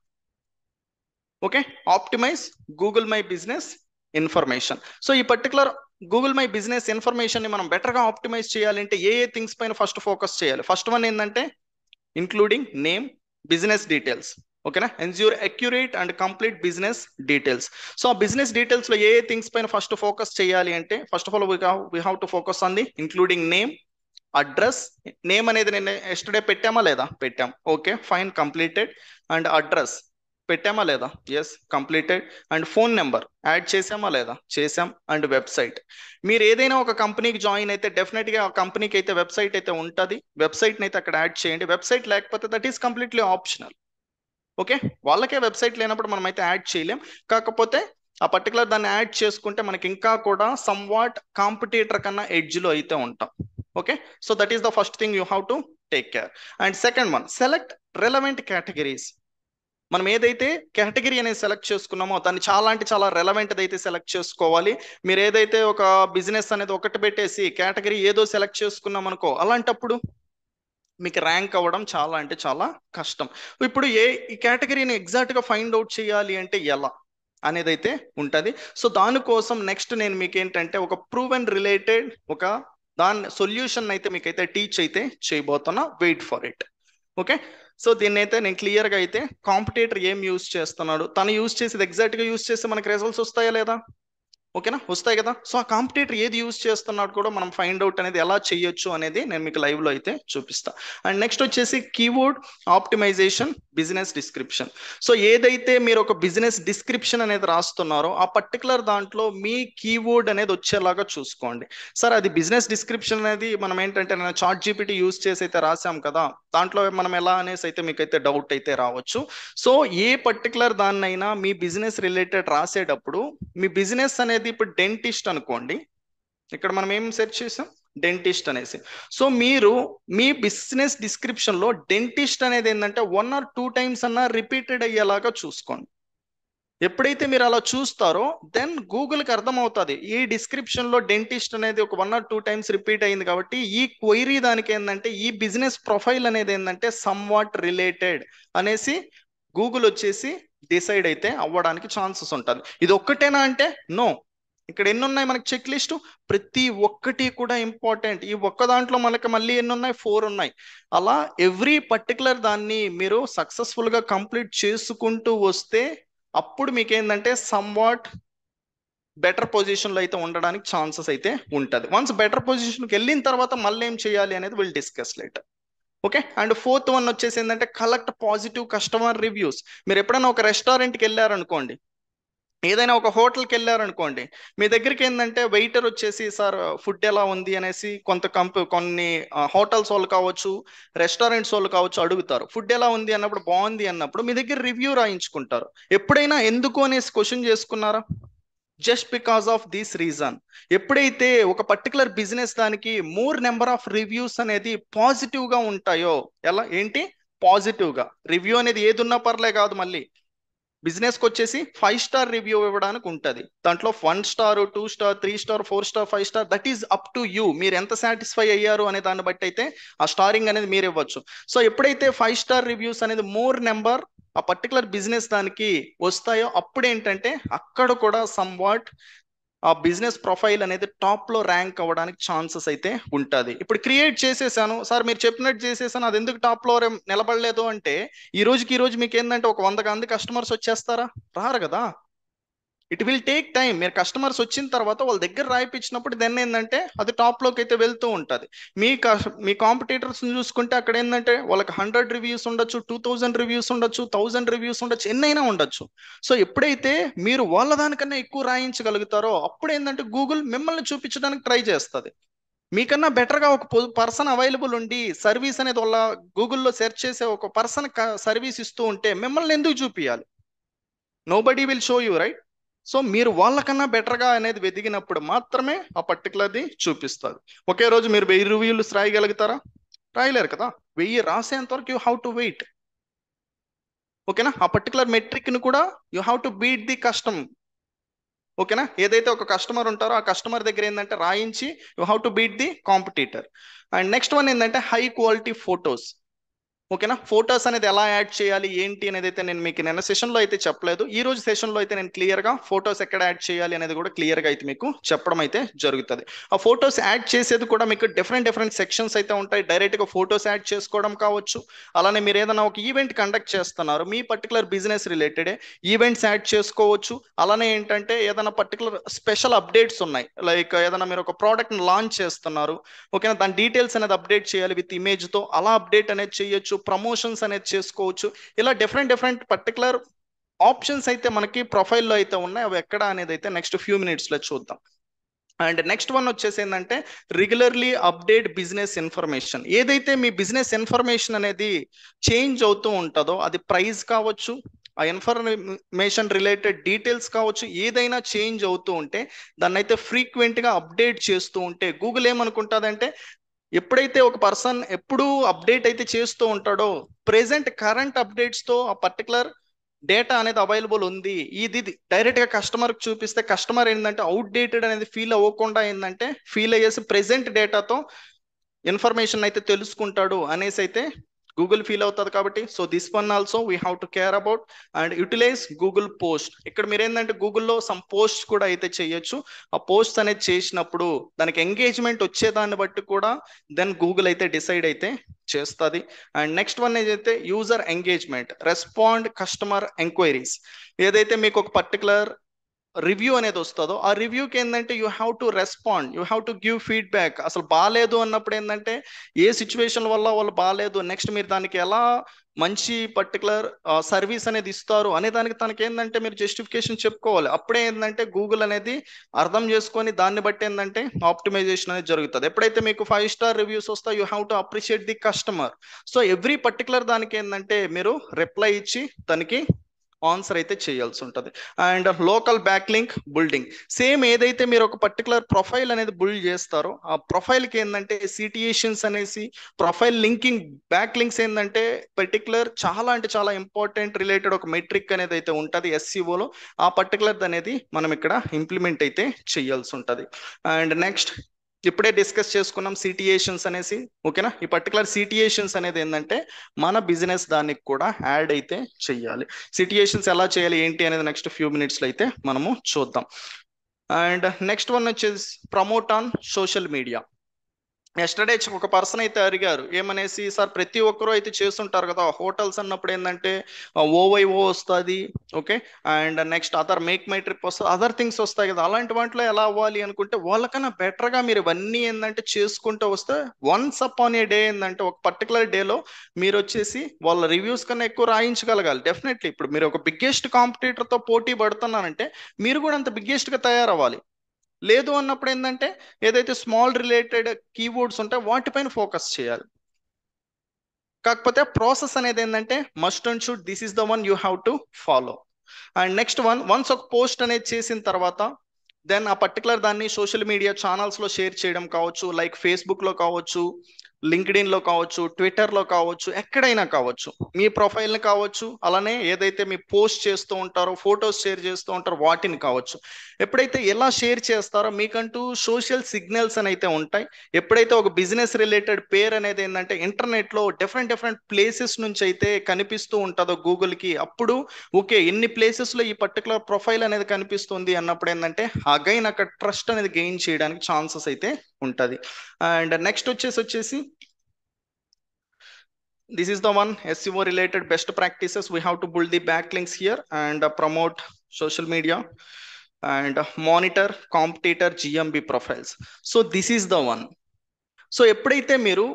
Okay, optimize Google my business information. So ఈ particular Google my business information ని మనం బెటర్గా ఆప్టిమైజ్ చేయాలంటే ఏ థింగ్స్ పైన ఫస్ట్ ఫోకస్ చేయాలి? ఫస్ట్ వన్ ఏంటంటే ఇంక్లూడింగ్ నేమ్, బిజినెస్ డీటెయిల్స్. ఓకేనా, ensure accurate and complete business details. So ఆ బిజినెస్ డీటెయిల్స్ లో ఏ థింగ్స్ పైన ఫస్ట్ ఫోకస్ చేయాలి అంటే first of all we have to focus on the including name, address. Name అనేది నేను ఎస్టర్డే పెట్టామా లేదా? పెట్టాం. Okay fine, completed. And address పెట్టామా లేదా? Yes, completed. And phone number add చేసామా లేదా? చేసాం. And website. మీరు ఏదైనా ఒక కంపెనీకి జాయిన్ అయితే డెఫినెట్గా ఆ కంపెనీకి అయితే వెబ్సైట్ అయితే ఉంటుంది. వెబ్సైట్ని అయితే అక్కడ యాడ్ చేయండి. వెబ్సైట్ లేకపోతే that is completely optional. Okay, వాళ్ళకే వెబ్సైట్ లేనప్పుడు మనం అయితే యాడ్ చేయలేం. కాకపోతే ఆ పర్టికులర్ దాన్ని యాడ్ చేసుకుంటే మనకి ఇంకా కూడా సమ్ వాట్ కాంపిటీటర్ కన్నా ఎడ్జ్లో అయితే ఉంటాం. Okay, so that is the first thing you have to take care. And second one, select relevant categories. మనం ఏదైతే కేటగిరీ అనేది సెలెక్ట్ చేసుకున్నామో దాన్ని చాలా అంటే చాలా రెలవెంట్ అయితే సెలెక్ట్ చేసుకోవాలి. మీరు ఏదైతే ఒక బిజినెస్ అనేది ఒకటి పెట్టేసి కేటగిరీ ఏదో సెలెక్ట్ చేసుకున్నాం అనుకో, అలాంటప్పుడు మీకు ర్యాంక్ అవ్వడం చాలా అంటే చాలా కష్టం. ఇప్పుడు ఈ కేటగిరీని ఎగ్జాక్ట్గా ఫైండ్ అవుట్ చేయాలి అంటే ఎలా అనేది అయితే ఉంటుంది. సో దానికోసం నెక్స్ట్ నేను మీకు ఏంటంటే ఒక ప్రూవెన్ రిలేటెడ్ ఒక దాని సొల్యూషన్ అయితే మీకైతే టీచ్ అయితే చేయబోతున్నా, wait for it. Okay, so దీన్ని అయితే నేను క్లియర్గా అయితే కాంపిటేటర్ ఏం యూజ్ చేస్తున్నాడు, తను యూజ్ చేసేది ఎగ్జాక్ట్గా యూజ్ చేస్తే మనకి రిజల్ట్స్ వస్తాయా లేదా? ఓకేనా, వస్తాయి కదా. సో ఆ కాంపిటేటర్ ఏది యూజ్ చేస్తున్నాడు కూడా మనం ఫైండ్ అవుట్ అనేది ఎలా చేయొచ్చు అనేది నేను మీకు లైవ్ లో అయితే చూపిస్తా. అండ్ నెక్స్ట్ వచ్చేసి keyword optimization, business description. So ఏదైతే మీరు ఒక బిజినెస్ డిస్క్రిప్షన్ అనేది రాస్తున్నారో ఆ పర్టికులర్ దాంట్లో మీ కీవర్డ్ అనేది వచ్చేలాగా చూసుకోండి. సార్ అది బిజినెస్ డిస్క్రిప్షన్ అనేది మనం ఏంటంటే నేను చాట్ జీపీటీ యూజ్ చేసి అయితే రాసాం కదా, దాంట్లో మనం ఎలా అనేసి అయితే మీకైతే డౌట్ అయితే రావచ్చు. సో ఏ పర్టికులర్ దాన్నైనా మీ బిజినెస్ రిలేటెడ్ రాసేటప్పుడు మీ బిజినెస్ అనేది ఇప్పుడు డెంటిస్ట్ అనుకోండి, ఇక్కడ మనం ఏం సెర్చ్ చేసాం, డెంటిస్ట్ అనేసి. సో మీరు మీ బిజినెస్ డిస్క్రిప్షన్ లో డెంటిస్ట్ అనేది ఏంటంటే 1 or 2 times అన్నా రిపీటెడ్ అయ్యేలాగా చూసుకోండి. ఎప్పుడైతే మీరు అలా చూస్తారో దెన్ గూగుల్కి అర్థమవుతుంది ఈ డిస్క్రిప్షన్ లో డెంటిస్ట్ అనేది ఒక 1 or 2 times రిపీట్ అయింది కాబట్టి ఈ క్వైరీ దానికి ఏంటంటే ఈ బిజినెస్ ప్రొఫైల్ అనేది ఏంటంటే సమ్ వాట్ రిలేటెడ్ అనేసి గూగుల్ వచ్చేసి డిసైడ్ అయితే అవ్వడానికి ఛాన్సెస్ ఉంటుంది. ఇది ఒక్కటేనా అంటే నో, ఇక్కడ ఎన్ని ఉన్నాయి మనకి చెక్ లిస్ట్, ప్రతి ఒక్కటి కూడా ఇంపార్టెంట్. ఈ ఒక్క దాంట్లో మనకి మళ్ళీ ఎన్ని ఉన్నాయి, 4 ఉన్నాయి. అలా ఎవ్రీ పర్టికులర్ దాన్ని మీరు సక్సెస్ఫుల్ గా కంప్లీట్ చేసుకుంటూ వస్తే అప్పుడు మీకు ఏంటంటే సమ్ వాట్ బెటర్ పొజిషన్ లో అయితే ఉండడానికి ఛాన్సెస్ అయితే ఉంటుంది. వన్స్ బెటర్ పొజిషన్కి వెళ్ళిన తర్వాత మళ్ళీ ఏం చేయాలి అనేది will discuss later. Okay, and 4th one వచ్చేసి ఏంటంటే కలెక్ట్ పాజిటివ్ కస్టమర్ రివ్యూస్. మీరు ఎప్పుడైనా ఒక రెస్టారెంట్కి వెళ్ళారనుకోండి, ఏదైనా ఒక హోటల్కి వెళ్ళారనుకోండి, మీ దగ్గరికి ఏంటంటే వెయిటర్ వచ్చేసి సార్ ఫుడ్ ఎలా ఉంది అనేసి కొన్ని హోటల్స్ వాళ్ళు కావచ్చు, రెస్టారెంట్స్ వాళ్ళు కావచ్చు అడుగుతారు. ఫుడ్ ఎలా ఉంది అన్నప్పుడు బాగుంది అన్నప్పుడు మీ దగ్గర రివ్యూ రాయించుకుంటారు. ఎప్పుడైనా ఎందుకు అనేసి క్వశ్చన్ చేసుకున్నారా? Just because of this reason. ఎప్పుడైతే ఒక పర్టికులర్ బిజినెస్ దానికి మోర్ నెంబర్ ఆఫ్ రివ్యూస్ అనేది పాజిటివ్ గా ఉంటాయో, ఎలా ఏంటి పాజిటివ్ గా రివ్యూ అనేది ఏది ఉన్నా పర్లే కాదు, మళ్ళీ బిజినెస్ కి వచ్చేసి 5 star రివ్యూ ఇవ్వడానికి ఉంటుంది. దాంట్లో 1 star 2 star 3 star 4 star 5 star that is up to you. మీరు ఎంత సాటిస్ఫై అయ్యారు అనే దాన్ని బట్టి అయితే ఆ స్టారింగ్ అనేది మీరు ఇవ్వచ్చు. సో ఎప్పుడైతే 5 star రివ్యూస్ అనేది మోర్ నెంబర్ ఆ పర్టికులర్ బిజినెస్ దానికి వస్తాయో అప్పుడు ఏంటంటే అక్కడ కూడా సమ్ వాట్ ఆ బిజినెస్ ప్రొఫైల్ అనేది టాప్ లో ర్యాంక్ అవ్వడానికి ఛాన్సెస్ అయితే ఉంటుంది. ఇప్పుడు క్రియేట్ చేసేసాను సార్, మీరు చెప్పినట్టు చేసేసాను, అది ఎందుకు టాప్ లో నిలబడలేదు అంటే ఈ రోజు మీకు ఏంటంటే ఒక 100 మంది కస్టమర్స్ వచ్చేస్తారా? రారు కదా. It will take time. మీరు కస్టమర్స్ వచ్చిన తర్వాత వాళ్ళ దగ్గర రాయిపించినప్పుడు దెన్ ఏంటంటే అది టాప్ లోకి అయితే వెళ్తూ ఉంటుంది. మీ కాంపిటీటర్స్ చూసుకుంటే అక్కడ ఏంటంటే వాళ్ళకి 100 రివ్యూస్ ఉండొచ్చు, 2000 రివ్యూస్ ఉండొచ్చు, 1000 రివ్యూస్ ఉండొచ్చు, ఎన్నైనా ఉండొచ్చు. సో ఎప్పుడైతే మీరు వాళ్ళ దానికన్నా ఎక్కువ రాయించగలుగుతారో అప్పుడు ఏంటంటే గూగుల్ మిమ్మల్ని చూపించడానికి ట్రై చేస్తుంది. మీకన్నా బెటర్గా ఒక పర్సన్ అవైలబుల్ ఉండి సర్వీస్ అనేది వాళ్ళ గూగుల్లో సెర్చ్ చేసే ఒక పర్సన్ సర్వీస్ ఇస్తూ ఉంటే మిమ్మల్ని ఎందుకు చూపించాలి? Nobody will show you, right? So మీరు వాళ్ళకన్నా బెటర్గా అనేది వెతికినప్పుడు మాత్రమే ఆ పర్టికులర్ది చూపిస్తుంది. ఒకే రోజు మీరు 1000 రివ్యూలు రాయగలుగుతారా? రాయలేరు కదా. 1000 రాసేంత వరకు యూ హ్యావ్ టు వెయిట్. ఓకేనా, ఆ పర్టికులర్ మెట్రిక్ ని కూడా you have to beat the customer. ఓకేనా, ఏదైతే ఒక కస్టమర్ ఉంటారో ఆ కస్టమర్ దగ్గర ఏంటంటే రాయించి you have to beat the competitor. And next one ఏంటంటే హై క్వాలిటీ ఫొటోస్. ఓకేనా, ఫొటోస్ అనేది ఎలా యాడ్ చేయాలి ఏంటి అనేది అయితే నేను మీకు నిన్న సెషన్లో అయితే చెప్పలేదు. ఈ రోజు సెషన్లో అయితే నేను క్లియర్గా ఫొటోస్ ఎక్కడ యాడ్ చేయాలి అనేది కూడా క్లియర్గా అయితే మీకు చెప్పడం అయితే జరుగుతుంది. ఆ ఫొటోస్ యాడ్ చేసేది కూడా మీకు డిఫరెంట్ సెక్షన్స్ అయితే ఉంటాయి. డైరెక్ట్గా ఫొటోస్ యాడ్ చేసుకోవడం కావచ్చు, అలానే మీరు ఏదైనా ఒక ఈవెంట్ కండక్ట్ చేస్తున్నారు మీ particular business related events add చేసుకోవచ్చు. అలానే ఏంటంటే ఏదైనా పర్టికులర్ స్పెషల్ అప్డేట్స్ ఉన్నాయి, లైక్ ఏదైనా మీరు ఒక ప్రోడక్ట్ని లాంచ్ చేస్తున్నారు, ఓకేనా, దాని డీటెయిల్స్ అనేది అప్డేట్ చేయాలి విత్ ఇమేజ్తో, అలా అప్డేట్ అనేది చేయొచ్చు. ప్రమోషన్స్ అనేది చేసుకోవచ్చు. ఇలా డిఫరెంట్ పర్టికులర్ ఆప్షన్స్ అయితే మనకి ప్రొఫైల్లో అయితే ఉన్నాయి. అవి ఎక్కడ అనేది అయితే నెక్స్ట్ ఫ్యూ మినిట్స్లో చూద్దాం. అండ్ నెక్స్ట్ వన్ వచ్చేసి ఏంటంటే రెగ్యులర్లీ అప్డేట్ బిజినెస్ ఇన్ఫర్మేషన్. ఏదైతే మీ బిజినెస్ ఇన్ఫర్మేషన్ అనేది చేంజ్ అవుతూ ఉంటుందో, అది ప్రైస్ కావచ్చు, ఆ ఇన్ఫర్మేషన్ రిలేటెడ్ డీటెయిల్స్ కావచ్చు, ఏదైనా చేంజ్ అవుతూ ఉంటే దాన్ని అయితే ఫ్రీక్వెంట్గా అప్డేట్ చేస్తూ ఉంటే గూగుల్ ఏమనుకుంటుందంటే ఎప్పుడైతే ఒక పర్సన్ ఎప్పుడు అప్డేట్ అయితే చేస్తూ ఉంటాడో ప్రెసెంట్ కరెంట్ అప్డేట్స్తో ఆ పర్టికులర్ డేటా అనేది అవైలబుల్ ఉంది, ఇది డైరెక్ట్గా కస్టమర్కి చూపిస్తే కస్టమర్ ఏంటంటే అవుట్డేటెడ్ అనేది ఫీల్ అవ్వకుండా ఏంటంటే ఫీల్ అయ్యేసి ప్రెసెంట్ డేటాతో ఇన్ఫర్మేషన్ అయితే తెలుసుకుంటాడు అనేసి అయితే గూగుల్ ఫీల్ అవుతుంది కాబట్టి. So this one also we have to care about and utilize Google post. ఇక్కడ మీరు ఏంటంటే గూగుల్లో సమ్ పోస్ట్ కూడా అయితే చేయొచ్చు. ఆ పోస్ట్ అనేది చేసినప్పుడు దానికి ఎంగేజ్మెంట్ వచ్చేదాన్ని బట్టి కూడా దెన్ గూగుల్ అయితే డిసైడ్ అయితే చేస్తుంది. అండ్ నెక్స్ట్ వన్ ఏదైతే user engagement, respond customer enquiries. ఏదైతే మీకు ఒక పర్టికులర్ రివ్యూ అనేది వస్తుందో ఆ రివ్యూకి ఏంటంటే you have to respond, you have to give feedback. అసలు బాగాలేదు అన్నప్పుడు ఏంటంటే ఏ సిచ్యువేషన్ వల్ల వాళ్ళు బాగాలేదు, నెక్స్ట్ మీరు దానికి ఎలా మంచి పర్టికులర్ సర్వీస్ అనేది ఇస్తారు అనే దానికి తనకి ఏంటంటే మీరు జస్టిఫికేషన్ చెప్పుకోవాలి. అప్పుడే ఏంటంటే గూగుల్ అనేది అర్థం చేసుకొని దాన్ని బట్టి ఏంటంటే ఆప్టిమైజేషన్ అనేది జరుగుతుంది. ఎప్పుడైతే మీకు 5 స్టార్ రివ్యూస్ వస్తాయో you have to appreciate the customer. So every particular దానికి ఏంటంటే మీరు రిప్లై ఇచ్చి దానికి ఆన్సర్ అయితే చేయాల్సి ఉంటుంది. And local back link building, same ఏదైతే మీరు ఒక పర్టికులర్ ప్రొఫైల్ అనేది బిల్డ్ చేస్తారో ఆ ప్రొఫైల్కి ఏంటంటే సిటియేషన్స్ అనేసి ప్రొఫైల్ లింకింగ్ బ్యాక్ లింక్స్ ఏంటంటే పర్టికులర్ చాలా అంటే చాలా ఇంపార్టెంట్ రిలేటెడ్ ఒక మెట్రిక్ అనేది అయితే ఉంటుంది ఎస్సీఓలో. ఆ పర్టికులర్ అనేది మనం ఇక్కడ ఇంప్లిమెంట్ అయితే చేయాల్సి ఉంటుంది. అండ్ నెక్స్ట్ ఇప్పుడే డిస్కస్ చేసుకున్నాం సిటియేషన్స్ అనేసి, ఓకేనా. ఈ పర్టికులర్ సిటియేషన్స్ అనేది ఏంటంటే మన బిజినెస్ దానికి కూడా యాడ్ అయితే చెయ్యాలి. సిటియేషన్స్ ఎలా చేయాలి ఏంటి అనేది నెక్స్ట్ ఫ్యూ మినిట్స్లో అయితే మనము చూద్దాం. అండ్ నెక్స్ట్ వన్ వచ్చేసి promote on social media. Yesterday ఒక పర్సన్ అయితే అడిగారు ఏమనేసి, సార్ ప్రతి ఒక్కరూ అయితే చేస్తుంటారు కదా హోటల్స్ అన్నప్పుడు ఏంటంటే ఓవైఓ వస్తుంది, okay, and next other make my trip వస్తుంది, అదర్ థింగ్స్ వస్తాయి కదా, అలాంటి వాటిలో ఎలా అవ్వాలి అనుకుంటే వాళ్ళకన్నా బెటర్గా మీరు ఇవన్నీ ఏంటంటే చేసుకుంటూ వస్తే వన్స్ అపాన్ ఏ డే ఏంటంటే ఒక పర్టికులర్ డేలో మీరు వచ్చేసి వాళ్ళ రివ్యూస్ కన్నా ఎక్కువ రాయించగలగాలి. డెఫినెట్లీ ఇప్పుడు మీరు ఒక బిగ్గెస్ట్ కాంపిటీటర్తో పోటీ పడుతున్నారంటే మీరు కూడా అంత బిగ్గెస్ట్గా తయారవ్వాలి. లేదు అన్నప్పుడు ఏంటంటే ఏదైతే స్మాల్ రిలేటెడ్ కీవర్డ్స్ ఉంటాయో వాటిపైన ఫోకస్ చేయాలి. కాకపోతే ప్రాసెస్ అనేది ఏంటంటే must and should this is the one you have to follow. And next one, once ఒక పోస్ట్ అనేది చేసిన తర్వాత దెన్ ఆ పర్టికులర్ దాన్ని సోషల్ మీడియా ఛానల్స్లో షేర్ చేయడం కావచ్చు, లైక్ ఫేస్బుక్లో కావచ్చు, లింక్డ్ఇన్లో కావచ్చు, ట్విట్టర్లో కావచ్చు, ఎక్కడైనా కావచ్చు, మీ ప్రొఫైల్ని కావచ్చు, అలానే ఏదైతే మీ పోస్ట్ చేస్తూ ఉంటారో ఫొటోస్ షేర్ చేస్తూ ఉంటారో వాటిని కావచ్చు. ఎప్పుడైతే ఎలా షేర్ చేస్తారో మీకంటూ సోషల్ సిగ్నల్స్ అని అయితే ఉంటాయి. ఎప్పుడైతే ఒక బిజినెస్ రిలేటెడ్ పేరు అనేది ఏంటంటే ఇంటర్నెట్లో డిఫరెంట్ ప్లేసెస్ నుంచి అయితే కనిపిస్తూ ఉంటుందో గూగుల్కి, అప్పుడు ఓకే ఎన్ని ప్లేసెస్లో ఈ పర్టికులర్ ప్రొఫైల్ అనేది కనిపిస్తుంది అన్నప్పుడు ఏంటంటే అగైన్ అక్కడ ట్రస్ట్ అనేది గెయిన్ చేయడానికి ఛాన్సెస్ అయితే ఉంటుంది. అండ్ నెక్స్ట్ వచ్చేసి this is the one SEO related best practices. We have to build the backlinks here and promote social media and monitor competitor GMB profiles. So this is the one. So ఎప్పుడైతే మీరు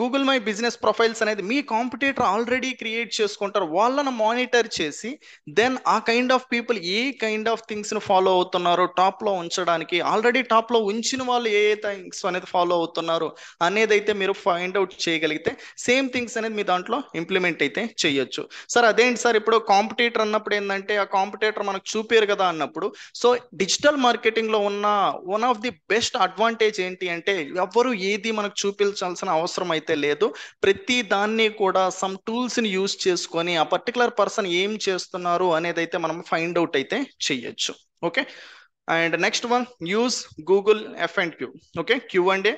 గూగుల్ మై బిజినెస్ ప్రొఫైల్స్ అనేది మీ కాంపిటీటర్ ఆల్రెడీ క్రియేట్ చేసుకుంటారు వాళ్ళని మానిటర్ చేసి దెన్ ఆ కైండ్ ఆఫ్ పీపుల్ ఏ కైండ్ ఆఫ్ థింగ్స్ని ఫాలో అవుతున్నారో టాప్లో ఉంచడానికి, ఆల్రెడీ టాప్లో ఉంచిన వాళ్ళు ఏ థింగ్స్ అనేది ఫాలో అవుతున్నారు అనేది అయితే మీరు ఫైండ్ అవుట్ చేయగలిగితే సేమ్ థింగ్స్ అనేది మీ దాంట్లో ఇంప్లిమెంట్ అయితే చేయొచ్చు. సార్ అదేంటి సార్ ఇప్పుడు కాంపిటీటర్ అన్నప్పుడు ఏంటంటే ఆ కాంపిటీటర్ మనకు చూపారు కదా అన్నప్పుడు, సో డిజిటల్ మార్కెటింగ్లో ఉన్న one of the best advantage ఏంటి అంటే ఎవరు ఏది మనకు చూపించాల్సిన అవసరం అయితే లేదు. ప్రతి దాన్ని కూడా సమ్ టూల్స్ ని యూజ్ చేసుకొని ఆ పర్టికులర్ పర్సన్ ఏం చేస్తున్నారు అనేది అయితే మనం ఫైండ్ అవుట్ అయితే చేయొచ్చు. Okay. And next one use Google F&Q, okay, Q&A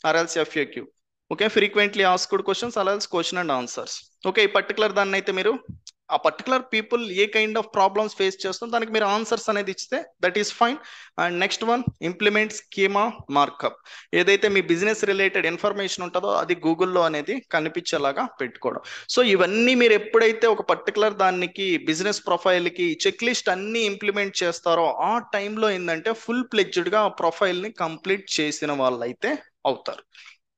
or else FAQ, okay, frequently asked questions or else question and answers. Okay, ఈ పర్టికులర్ దాన్ని అయితే మీరు ఆ పర్టికులర్ పీపుల్ ఏ కైండ్ ఆఫ్ ప్రాబ్లమ్స్ ఫేస్ చేస్తుందో దానికి మీరు ఆన్సర్స్ అనేది ఇస్తే that is fine. And next one implement schema markup. ఏదైతే మీ బిజినెస్ రిలేటెడ్ ఇన్ఫర్మేషన్ ఉంటుందో అది గూగుల్లో అనేది కనిపించేలాగా పెట్టుకోవడం. సో ఇవన్నీ మీరు ఎప్పుడైతే ఒక పర్టికులర్ దానికి బిజినెస్ ప్రొఫైల్కి చెక్ లిస్ట్ అన్ని ఇంప్లిమెంట్ చేస్తారో ఆ టైంలో ఏంటంటే ఫుల్ ప్లెడ్జ్డ్గా ఆ ప్రొఫైల్ని కంప్లీట్ చేసిన వాళ్ళు అయితే అవుతారు.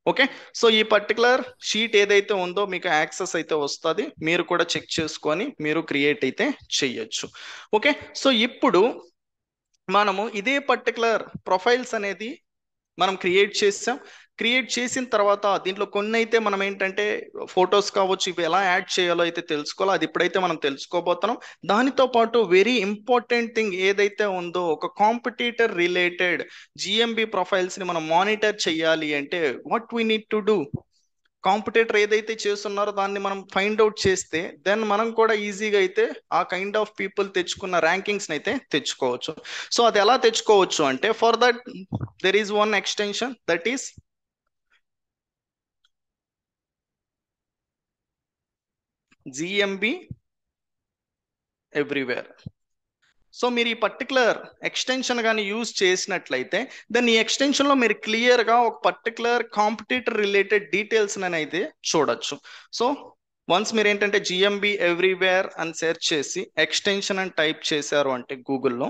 ఓకే. సో ఈ పర్టికులర్ షీట్ ఏదైతే ఉందో మీకు యాక్సెస్ అయితే వస్తుంది, మీరు కూడా చెక్ చేసుకొని మీరు క్రియేట్ అయితే చేయొచ్చు. ఓకే. సో ఇప్పుడు మనము ఇదే పర్టికులర్ ప్రొఫైల్స్ అనేది మనం క్రియేట్ చేసిన తర్వాత దీంట్లో కొన్ని అయితే మనం ఏంటంటే ఫొటోస్ కావచ్చు ఇవి ఎలా యాడ్ చేయాలో అయితే తెలుసుకోవాలి. అది ఇప్పుడైతే మనం తెలుసుకోబోతున్నాం. దానితో పాటు వెరీ ఇంపార్టెంట్ థింగ్ ఏదైతే ఉందో ఒక కాంపిటీటర్ రిలేటెడ్ GMB ప్రొఫైల్స్ని మనం మానిటర్ చేయాలి అంటే what we need to do, competitor ఏదైతే చేస్తున్నారో దాన్ని మనం ఫైండ్ అవుట్ చేస్తే దెన్ మనం కూడా ఈజీగా అయితే ఆ కైండ్ ఆఫ్ పీపుల్ తెచ్చుకున్న ర్యాంకింగ్స్ అయితే తెచ్చుకోవచ్చు. సో అది ఎలా తెచ్చుకోవచ్చు అంటే for that there is one extension that is GMB everywhere. So మీరు ఈ పర్టికులర్ ఎక్స్టెన్షన్ కానీ యూజ్ చేసినట్లయితే దాన్ని ఈ ఎక్స్టెన్షన్లో మీరు క్లియర్గా ఒక పర్టికులర్ కాంపిటీటర్ రిలేటెడ్ డీటెయిల్స్ అయితే చూడొచ్చు. సో వన్స్ మీరు ఏంటంటే జిఎంబి ఎవ్రీవేర్ అని సెర్చ్ చేసి ఎక్స్టెన్షన్ అని టైప్ చేశారు అంటే గూగుల్లో,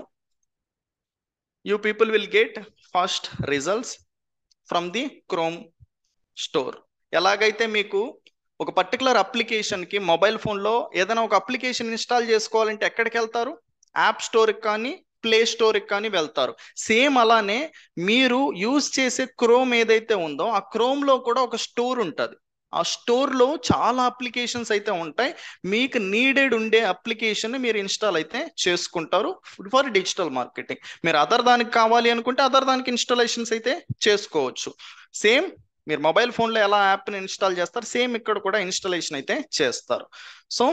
you people will get first results from the chrome store. ఎలాగైతే మీకు ఒక పర్టికులర్ అప్లికేషన్కి మొబైల్ ఫోన్లో ఏదైనా ఒక అప్లికేషన్ ఇన్స్టాల్ చేసుకోవాలంటే ఎక్కడికి వెళ్తారు? యాప్ స్టోర్కి కానీ ప్లే స్టోర్కి కానీ వెళ్తారు. సేమ్ అలానే మీరు యూజ్ చేసే క్రోమ్ ఏదైతే ఉందో ఆ క్రోమ్లో కూడా ఒక స్టోర్ ఉంటుంది. ఆ స్టోర్లో చాలా అప్లికేషన్స్ అయితే ఉంటాయి. మీకు నీడెడ్ ఉండే అప్లికేషన్ మీరు ఇన్స్టాల్ అయితే చేసుకుంటారు ఫర్ డిజిటల్ మార్కెటింగ్. మీరు అదర్ దానికి కావాలి అనుకుంటే అదర్ దానికి ఇన్స్టాలేషన్స్ అయితే చేసుకోవచ్చు. సేమ్ మీరు మొబైల్ ఫోన్లో ఎలా యాప్ని ఇన్స్టాల్ చేస్తారు సేమ్ ఇక్కడ కూడా ఇన్స్టాలేషన్ అయితే చేస్తారు. సో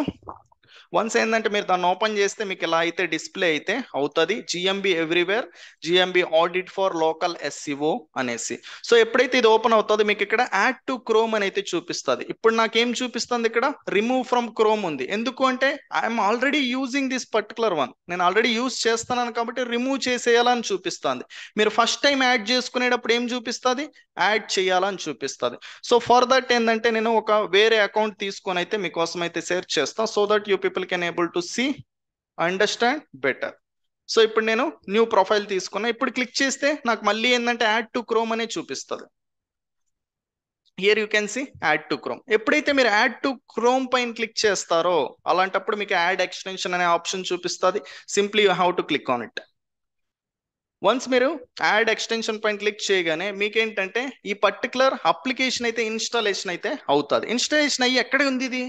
వన్స్ ఏంటంటే మీరు దాన్ని ఓపెన్ చేస్తే మీకు ఇలా అయితే డిస్ప్లే అయితే అవుతుంది, GMB everywhere, GMB audit for local SCO అనేసి. సో ఎప్పుడైతే ఇది ఓపెన్ అవుతుందో మీకు ఇక్కడ యాడ్ టు క్రోమ్ అని అయితే చూపిస్తుంది. ఇప్పుడు నాకేం చూపిస్తుంది? ఇక్కడ రిమూవ్ ఫ్రమ్ క్రోమ్ ఉంది. ఎందుకు అంటే I'm already using this particular one, నేను ఆల్రెడీ యూజ్ చేస్తున్నాను కాబట్టి రిమూవ్ చేసేయాలని చూపిస్తుంది. మీరు ఫస్ట్ టైం యాడ్ చేసుకునేటప్పుడు ఏం చూపిస్తుంది? యాడ్ చేయాలని చూపిస్తుంది. సో ఫర్ దట్ ఏంటంటే నేను ఒక వేరే అకౌంట్ తీసుకొని అయితే మీకోసం అయితే షేర్ చేస్తాను, so that you people can able to see understand better. So ఇప్పుడు నేను న్యూ ప్రొఫైల్ తీసుకున్నా. ఇప్పుడు క్లిక్ చేస్తే నాకు మళ్ళీ ఏంటంటే యాడ్ టు క్రోమ్ అనే చూపిస్తుంది. Here you can see add to Chrome. ఎప్పుడైతే మీరు యాడ్ టు క్రోమ్ పైన క్లిక్ చేస్తారో అలాంటప్పుడు మీకు యాడ్ ఎక్స్టెన్షన్ అనే ఆప్షన్ చూపిస్తుంది. Simply you have to click on it. Once మీరు యాడ్ ఎక్స్టెన్షన్ పైన క్లిక్ చేయగానే మీకేంటంటే ఈ పర్టికులర్ అప్లికేషన్ అయితే ఇన్స్టాలేషన్ అయితే అవుతుంది. ఇన్స్టాలేషన్ అయ్యి ఎక్కడ ఉంది ఇది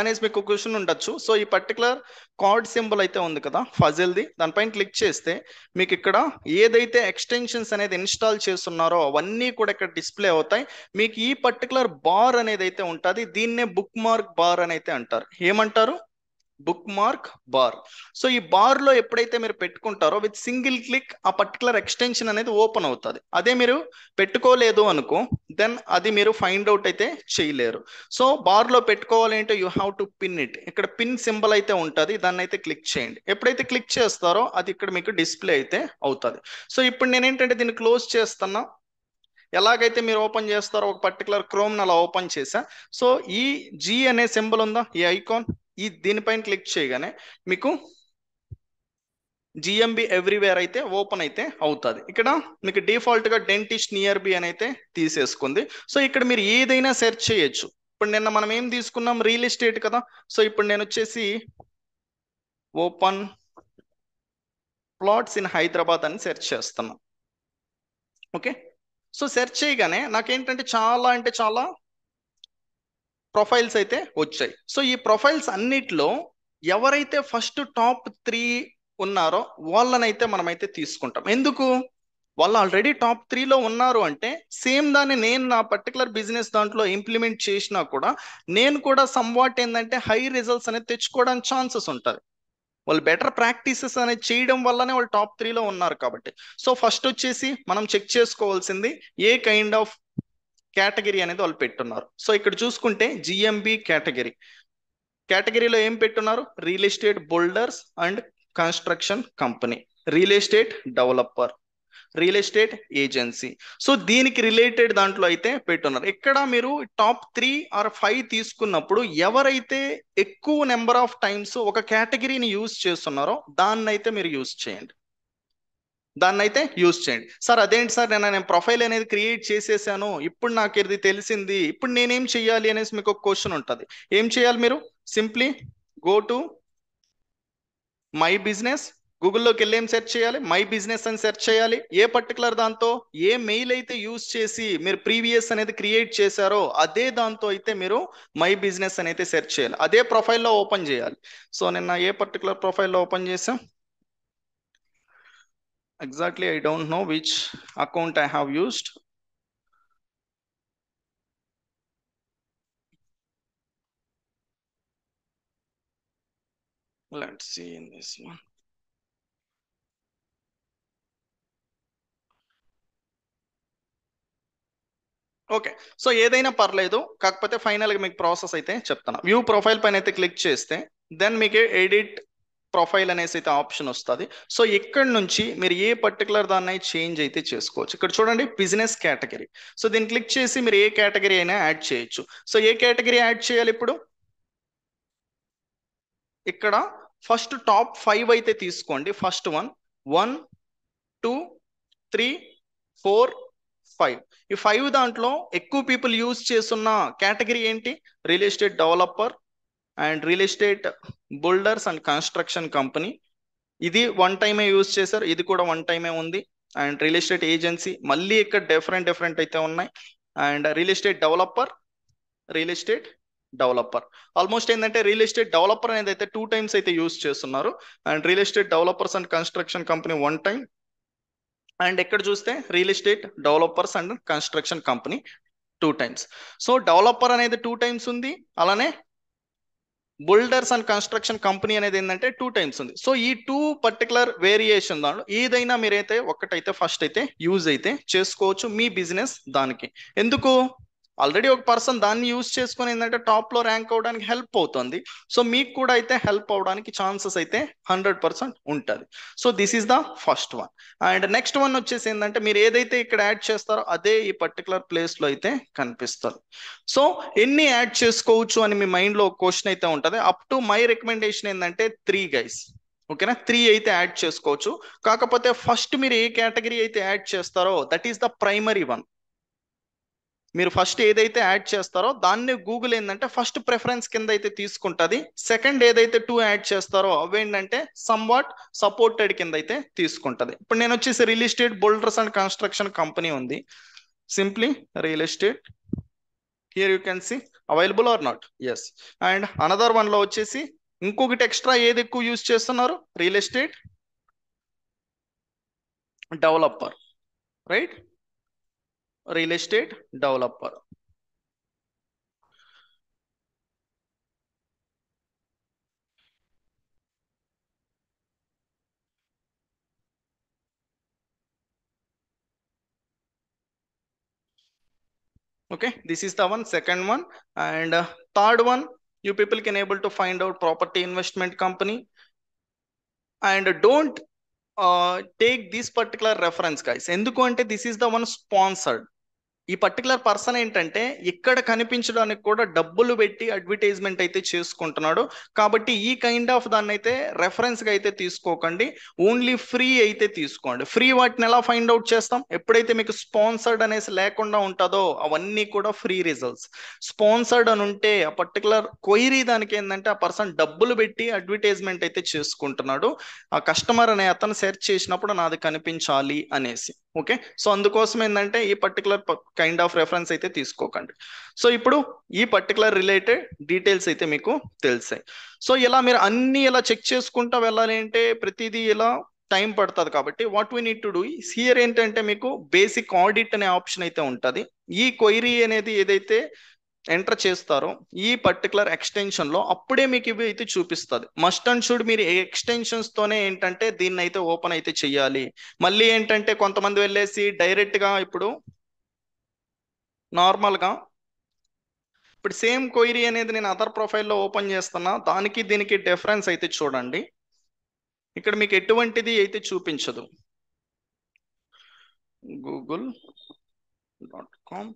అనేసి మీకు క్వశ్చన్ ఉండొచ్చు. సో ఈ పర్టికులర్ కార్డ్ సింబల్ అయితే ఉంది కదా ఫజిల్ది, దానిపైన క్లిక్ చేస్తే మీకు ఇక్కడ ఏదైతే ఎక్స్టెన్షన్స్ అనేది ఇన్స్టాల్ చేస్తున్నారో అవన్నీ కూడా ఇక్కడ డిస్ప్లే అవుతాయి. మీకు ఈ పర్టికులర్ బార్ అనేది అయితే ఉంటుంది, దీన్నే బుక్ మార్క్ బార్ అని అయితే అంటారు. ఏమంటారు? Book mark bar. సో ఈ బార్ లో ఎప్పుడైతే మీరు పెట్టుకుంటారో విత్ సింగిల్ క్లిక్ ఆ పర్టికులర్ ఎక్స్టెన్షన్ అనేది ఓపెన్ అవుతుంది. అదే మీరు పెట్టుకోలేదు అనుకో దెన్ అది మీరు ఫైండ్ అవుట్ అయితే చేయలేరు. సో బార్ లో పెట్టుకోవాలి అంటే you have to pin it. ఇక్కడ పిన్ సింబల్ అయితే ఉంటుంది, దాన్ని అయితే క్లిక్ చేయండి. ఎప్పుడైతే క్లిక్ చేస్తారో అది ఇక్కడ మీకు డిస్ప్లే అయితే అవుతుంది. సో ఇప్పుడు నేను ఏంటంటే దీన్ని క్లోజ్ చేస్తున్నా. ఎలాగైతే మీరు ఓపెన్ చేస్తారో ఒక పర్టికులర్ క్రోమ్ అలా ఓపెన్ చేసా. సో ఈ జీ అనే సింబల్ ఉందా, ఈ ఐకాన్, ఈ దీనిపైన క్లిక్ చేయగానే మీకు జిఎంబి ఎవ్రీవేర్ అయితే ఓపెన్ అయితే అవుతుంది. ఇక్కడ మీకు డిఫాల్ట్ గా డెంటిస్ట్ నియర్ బి అని అయితే తీసేసుకుంది. సో ఇక్కడ మీరు ఏదైనా సెర్చ్ చేయొచ్చు. ఇప్పుడు నిన్న మనం ఏం తీసుకున్నాం? రియల్ ఎస్టేట్ కదా. సో ఇప్పుడు నేను వచ్చేసి ఓపెన్ ప్లాట్స్ ఇన్ హైదరాబాద్ అని సెర్చ్ చేస్తున్నాం. ఓకే, సో సెర్చ్ చేయగానే నాకేంటంటే చాలా అంటే చాలా ప్రొఫైల్స్ అయితే వచ్చాయి. సో ఈ ప్రొఫైల్స్ అన్నిట్లో ఎవరైతే ఫస్ట్ టాప్ 3 ఉన్నారో వాళ్ళనైతే మనమైతే తీసుకుంటాం. ఎందుకు? వాళ్ళు ఆల్రెడీ టాప్ 3లో ఉన్నారు అంటే సేమ్ దాన్ని నేను నా పర్టికులర్ బిజినెస్ దాంట్లో ఇంప్లిమెంట్ చేసినా కూడా నేను కూడా సమ్వాట్ ఏంటంటే హై రిజల్ట్స్ అనేది తెచ్చుకోవడానికి ఛాన్సెస్ ఉంటుంది. వాళ్ళు బెటర్ ప్రాక్టీసెస్ అనేది చేయడం వల్లనే వాళ్ళు టాప్ 3లో ఉన్నారు కాబట్టి. సో ఫస్ట్ వచ్చేసి మనం చెక్ చేసుకోవాల్సింది ఏ కైండ్ ఆఫ్ కేటగిరీ అనేది వాళ్ళు పెట్టున్నారు. సో ఇక్కడ చూసుకుంటే జిఎంబి కేటగిరీలో ఏం పెట్టున్నారు? Real estate builders and construction company, real estate developer, real estate agency. So దీనికి రిలేటెడ్ దాంట్లో అయితే పెట్టున్నారు. ఇక్కడ మీరు టాప్ 3 ఆర్ 5 తీసుకున్నప్పుడు ఎవరైతే ఎక్కువ నెంబర్ ఆఫ్ టైమ్స్ ఒక కేటగిరీని యూజ్ చేస్తున్నారో దాన్ని అయితే మీరు యూజ్ చేయండి. సార్ అదేంటి సార్, నేను ప్రొఫైల్ అనేది క్రియేట్ చేసేసాను, ఇప్పుడు నాకు ఇది తెలిసింది, ఇప్పుడు నేనేం చెయ్యాలి అనేసి మీకు ఒక క్వశ్చన్ ఉంటుంది. ఏం చేయాలి? మీరు simply go to my business. గూగుల్లోకి వెళ్ళి ఏం సెర్చ్ చేయాలి? మై బిజినెస్ అని సెర్చ్ చేయాలి. ఏ పర్టికులర్ దాంతో ఏ మెయిల్ అయితే యూజ్ చేసి మీరు ప్రీవియస్ అనేది క్రియేట్ చేశారో అదే దాంతో అయితే మీరు మై బిజినెస్ అని అయితే సెర్చ్ చేయాలి. అదే ప్రొఫైల్లో ఓపెన్ చేయాలి. సో నిన్న ఏ పర్టికులర్ ప్రొఫైల్లో ఓపెన్ చేసాం? Exactly, I don't know which account I have used. Let's see in this one. Okay, so ఏదైనా పర్లేదు, కాకపోతే ఫైనల్గా మీకు ప్రాసెస్ అయితే చెప్తాను. వ్యూ ప్రొఫైల్ పైన అయితే క్లిక్ చేస్తే దెన్ మీకు ఎడిట్ ప్రొఫైల్ అనేసి అయితే ఆప్షన్ వస్తుంది. సో ఇక్కడ నుంచి మీరు ఏ పర్టికులర్ దాన్ని చేంజ్ అయితే చేసుకోవచ్చు. ఇక్కడ చూడండి బిజినెస్ కేటగిరీ. సో దీన్ని క్లిక్ చేసి మీరు ఏ కేటగిరీ అయినా యాడ్ చేయొచ్చు. సో ఏ కేటగిరీ యాడ్ చేయాలి ఇప్పుడు? ఇక్కడ ఫస్ట్ టాప్ 5 అయితే తీసుకోండి. ఫస్ట్ 1 2 3 4 5. ఈ 5 దాంట్లో ఎక్కువ పీపుల్ యూజ్ చేస్తున్న కేటగిరీ ఏంటి? Real estate developer and real estate builders and construction company. ఇది వన్ టైమే యూజ్ చేశారు, ఇది కూడా వన్ టైమే ఉంది. అండ్ రియల్ ఎస్టేట్ ఏజెన్సీ మళ్ళీ ఇక్కడ డిఫరెంట్ అయితే ఉన్నాయి. And real estate developer almost ఏంటంటే రియల్ ఎస్టేట్ డెవలపర్ అనేది అయితే 2 టైమ్స్ అయితే యూజ్ చేస్తున్నారు. And real estate developers and construction company 1 time. And ఎక్కడ చూస్తే real estate developers and construction company 2 times. So developer అనేది 2 టైమ్స్ ఉంది, అలానే బిల్డర్స్ అండ్ కన్స్ట్రక్షన్ కంపెనీ అనేది ఏంటంటే 2 టైమ్స్ ఉంది. సో ఈ 2 పర్టికులర్ వేరియేషన్ దాంట్లో ఏదైనా మీరైతే ఒకటైతే ఫస్ట్ అయితే యూజ్ అయితే చేసుకోవచ్చు మీ బిజినెస్ దానికి. ఎందుకు? ఆల్రెడీ ఒక పర్సన్ దాన్ని యూజ్ చేసుకొని ఏంటంటే టాప్ లో ర్యాంక్ అవడానికి హెల్ప్ అవుతుంది. సో మీకు కూడా అయితే హెల్ప్ అవడానికి ఛాన్సెస్ అయితే 100% ఉంటుంది. So this is the first one. And next one వచ్చేసి ఏంటంటే మీరు ఏదైతే ఇక్కడ యాడ్ చేస్తారో అదే ఈ పర్టికులర్ ప్లేస్ లో అయితే కనిపిస్తుంది. సో ఎన్ని యాడ్ చేసుకోవచ్చు అని మీ మైండ్ లో క్వశ్చన్ అయితే ఉంటుంది. అప్ టు మై రికమెండేషన్ ఏంటంటే 3 గైస్. ఓకేనా, 3 అయితే యాడ్ చేసుకోవచ్చు. కాకపోతే ఫస్ట్ మీరు ఏ కేటగిరీ అయితే యాడ్ చేస్తారో that is the primary one. మీరు ఫస్ట్ ఏదైతే యాడ్ చేస్తారో దాన్ని గూగుల్ ఏంటంటే ఫస్ట్ ప్రిఫరెన్స్ కింద అయితే తీసుకుంటుంది. సెకండ్ ఏదైతే 2 యాడ్ చేస్తారో అవేంటంటే సమ్వాట్ సపోర్టెడ్ కింద అయితే తీసుకుంటుంది. ఇప్పుడు నేను వచ్చేసి real estate builders and construction company ఉంది. Simply real estate, here you can see available or not. Yes. And another one లో వచ్చేసి ఇంకొకటి ఎక్స్ట్రా ఏది ఎక్కువ యూజ్ చేస్తున్నారు? Real estate developer, right? Real estate developer. Okay, this is the one, second one. And third one, you people can able to find out property investment company. And don't take this particular reference, guys. Enduku ante this is the one sponsored. ఈ పర్టికులర్ పర్సన్ ఏంటంటే ఇక్కడ కనిపించడానికి కూడా డబ్బులు పెట్టి అడ్వర్టైజ్మెంట్ అయితే చేసుకుంటున్నాడు. కాబట్టి ఈ కైండ్ ఆఫ్ దాన్ని అయితే రెఫరెన్స్గా అయితే తీసుకోకండి, ఓన్లీ ఫ్రీ అయితే తీసుకోండి. ఫ్రీ వాటిని ఎలా ఫైండ్ అవుట్ చేస్తాం? ఎప్పుడైతే మీకు స్పాన్సర్డ్ అనేసి లేకుండా ఉంటుందో అవన్నీ కూడా ఫ్రీ రిజల్ట్స్. స్పాన్సర్డ్ అని ఉంటే ఆ పర్టికులర్ క్వైరీ దానికి ఏంటంటే ఆ పర్సన్ డబ్బులు పెట్టి అడ్వర్టైజ్మెంట్ అయితే చేసుకుంటున్నాడు. ఆ కస్టమర్ అనే అతను సెర్చ్ చేసినప్పుడు నాది కనిపించాలి అనేసి. ఓకే, సో అందుకోసం ఏంటంటే ఈ పర్టికులర్ కైండ్ ఆఫ్ రెఫరెన్స్ అయితే తీసుకోకండి. సో ఇప్పుడు ఈ పర్టికులర్ రిలేటెడ్ డీటెయిల్స్ అయితే మీకు తెలిసాయి. సో ఇలా మీరు అన్ని ఇలా చెక్ చేసుకుంటా వెళ్ళాలి అంటే ప్రతిదీ ఇలా టైం పడుతుంది. కాబట్టి what we need to do here ఏంటంటే మీకు బేసిక్ ఆడిట్ అనే ఆప్షన్ అయితే ఉంటుంది. ఈ క్వైరీ అనేది ఏదైతే ఎంటర్ చేస్తారో ఈ పర్టికులర్ ఎక్స్టెన్షన్ లో అప్పుడే మీకు ఇవి అయితే చూపిస్తుంది. మస్ట్ అండ్ షుడ్ మీరు ఎక్స్టెన్షన్స్ తోనే ఏంటంటే దీన్ని అయితే ఓపెన్ అయితే చెయ్యాలి. మళ్ళీ ఏంటంటే కొంతమంది వెళ్ళేసి డైరెక్ట్ గా ఇప్పుడు నార్మల్ గా ఇప్పుడు సేమ్ క్వైరీ అనేది నేను అదర్ ప్రొఫైల్లో ఓపెన్ చేస్తున్నా, దానికి దీనికి డిఫరెన్స్ అయితే చూడండి. ఇక్కడ మీకు ఎటువంటిది అయితే చూపించదు. google.com.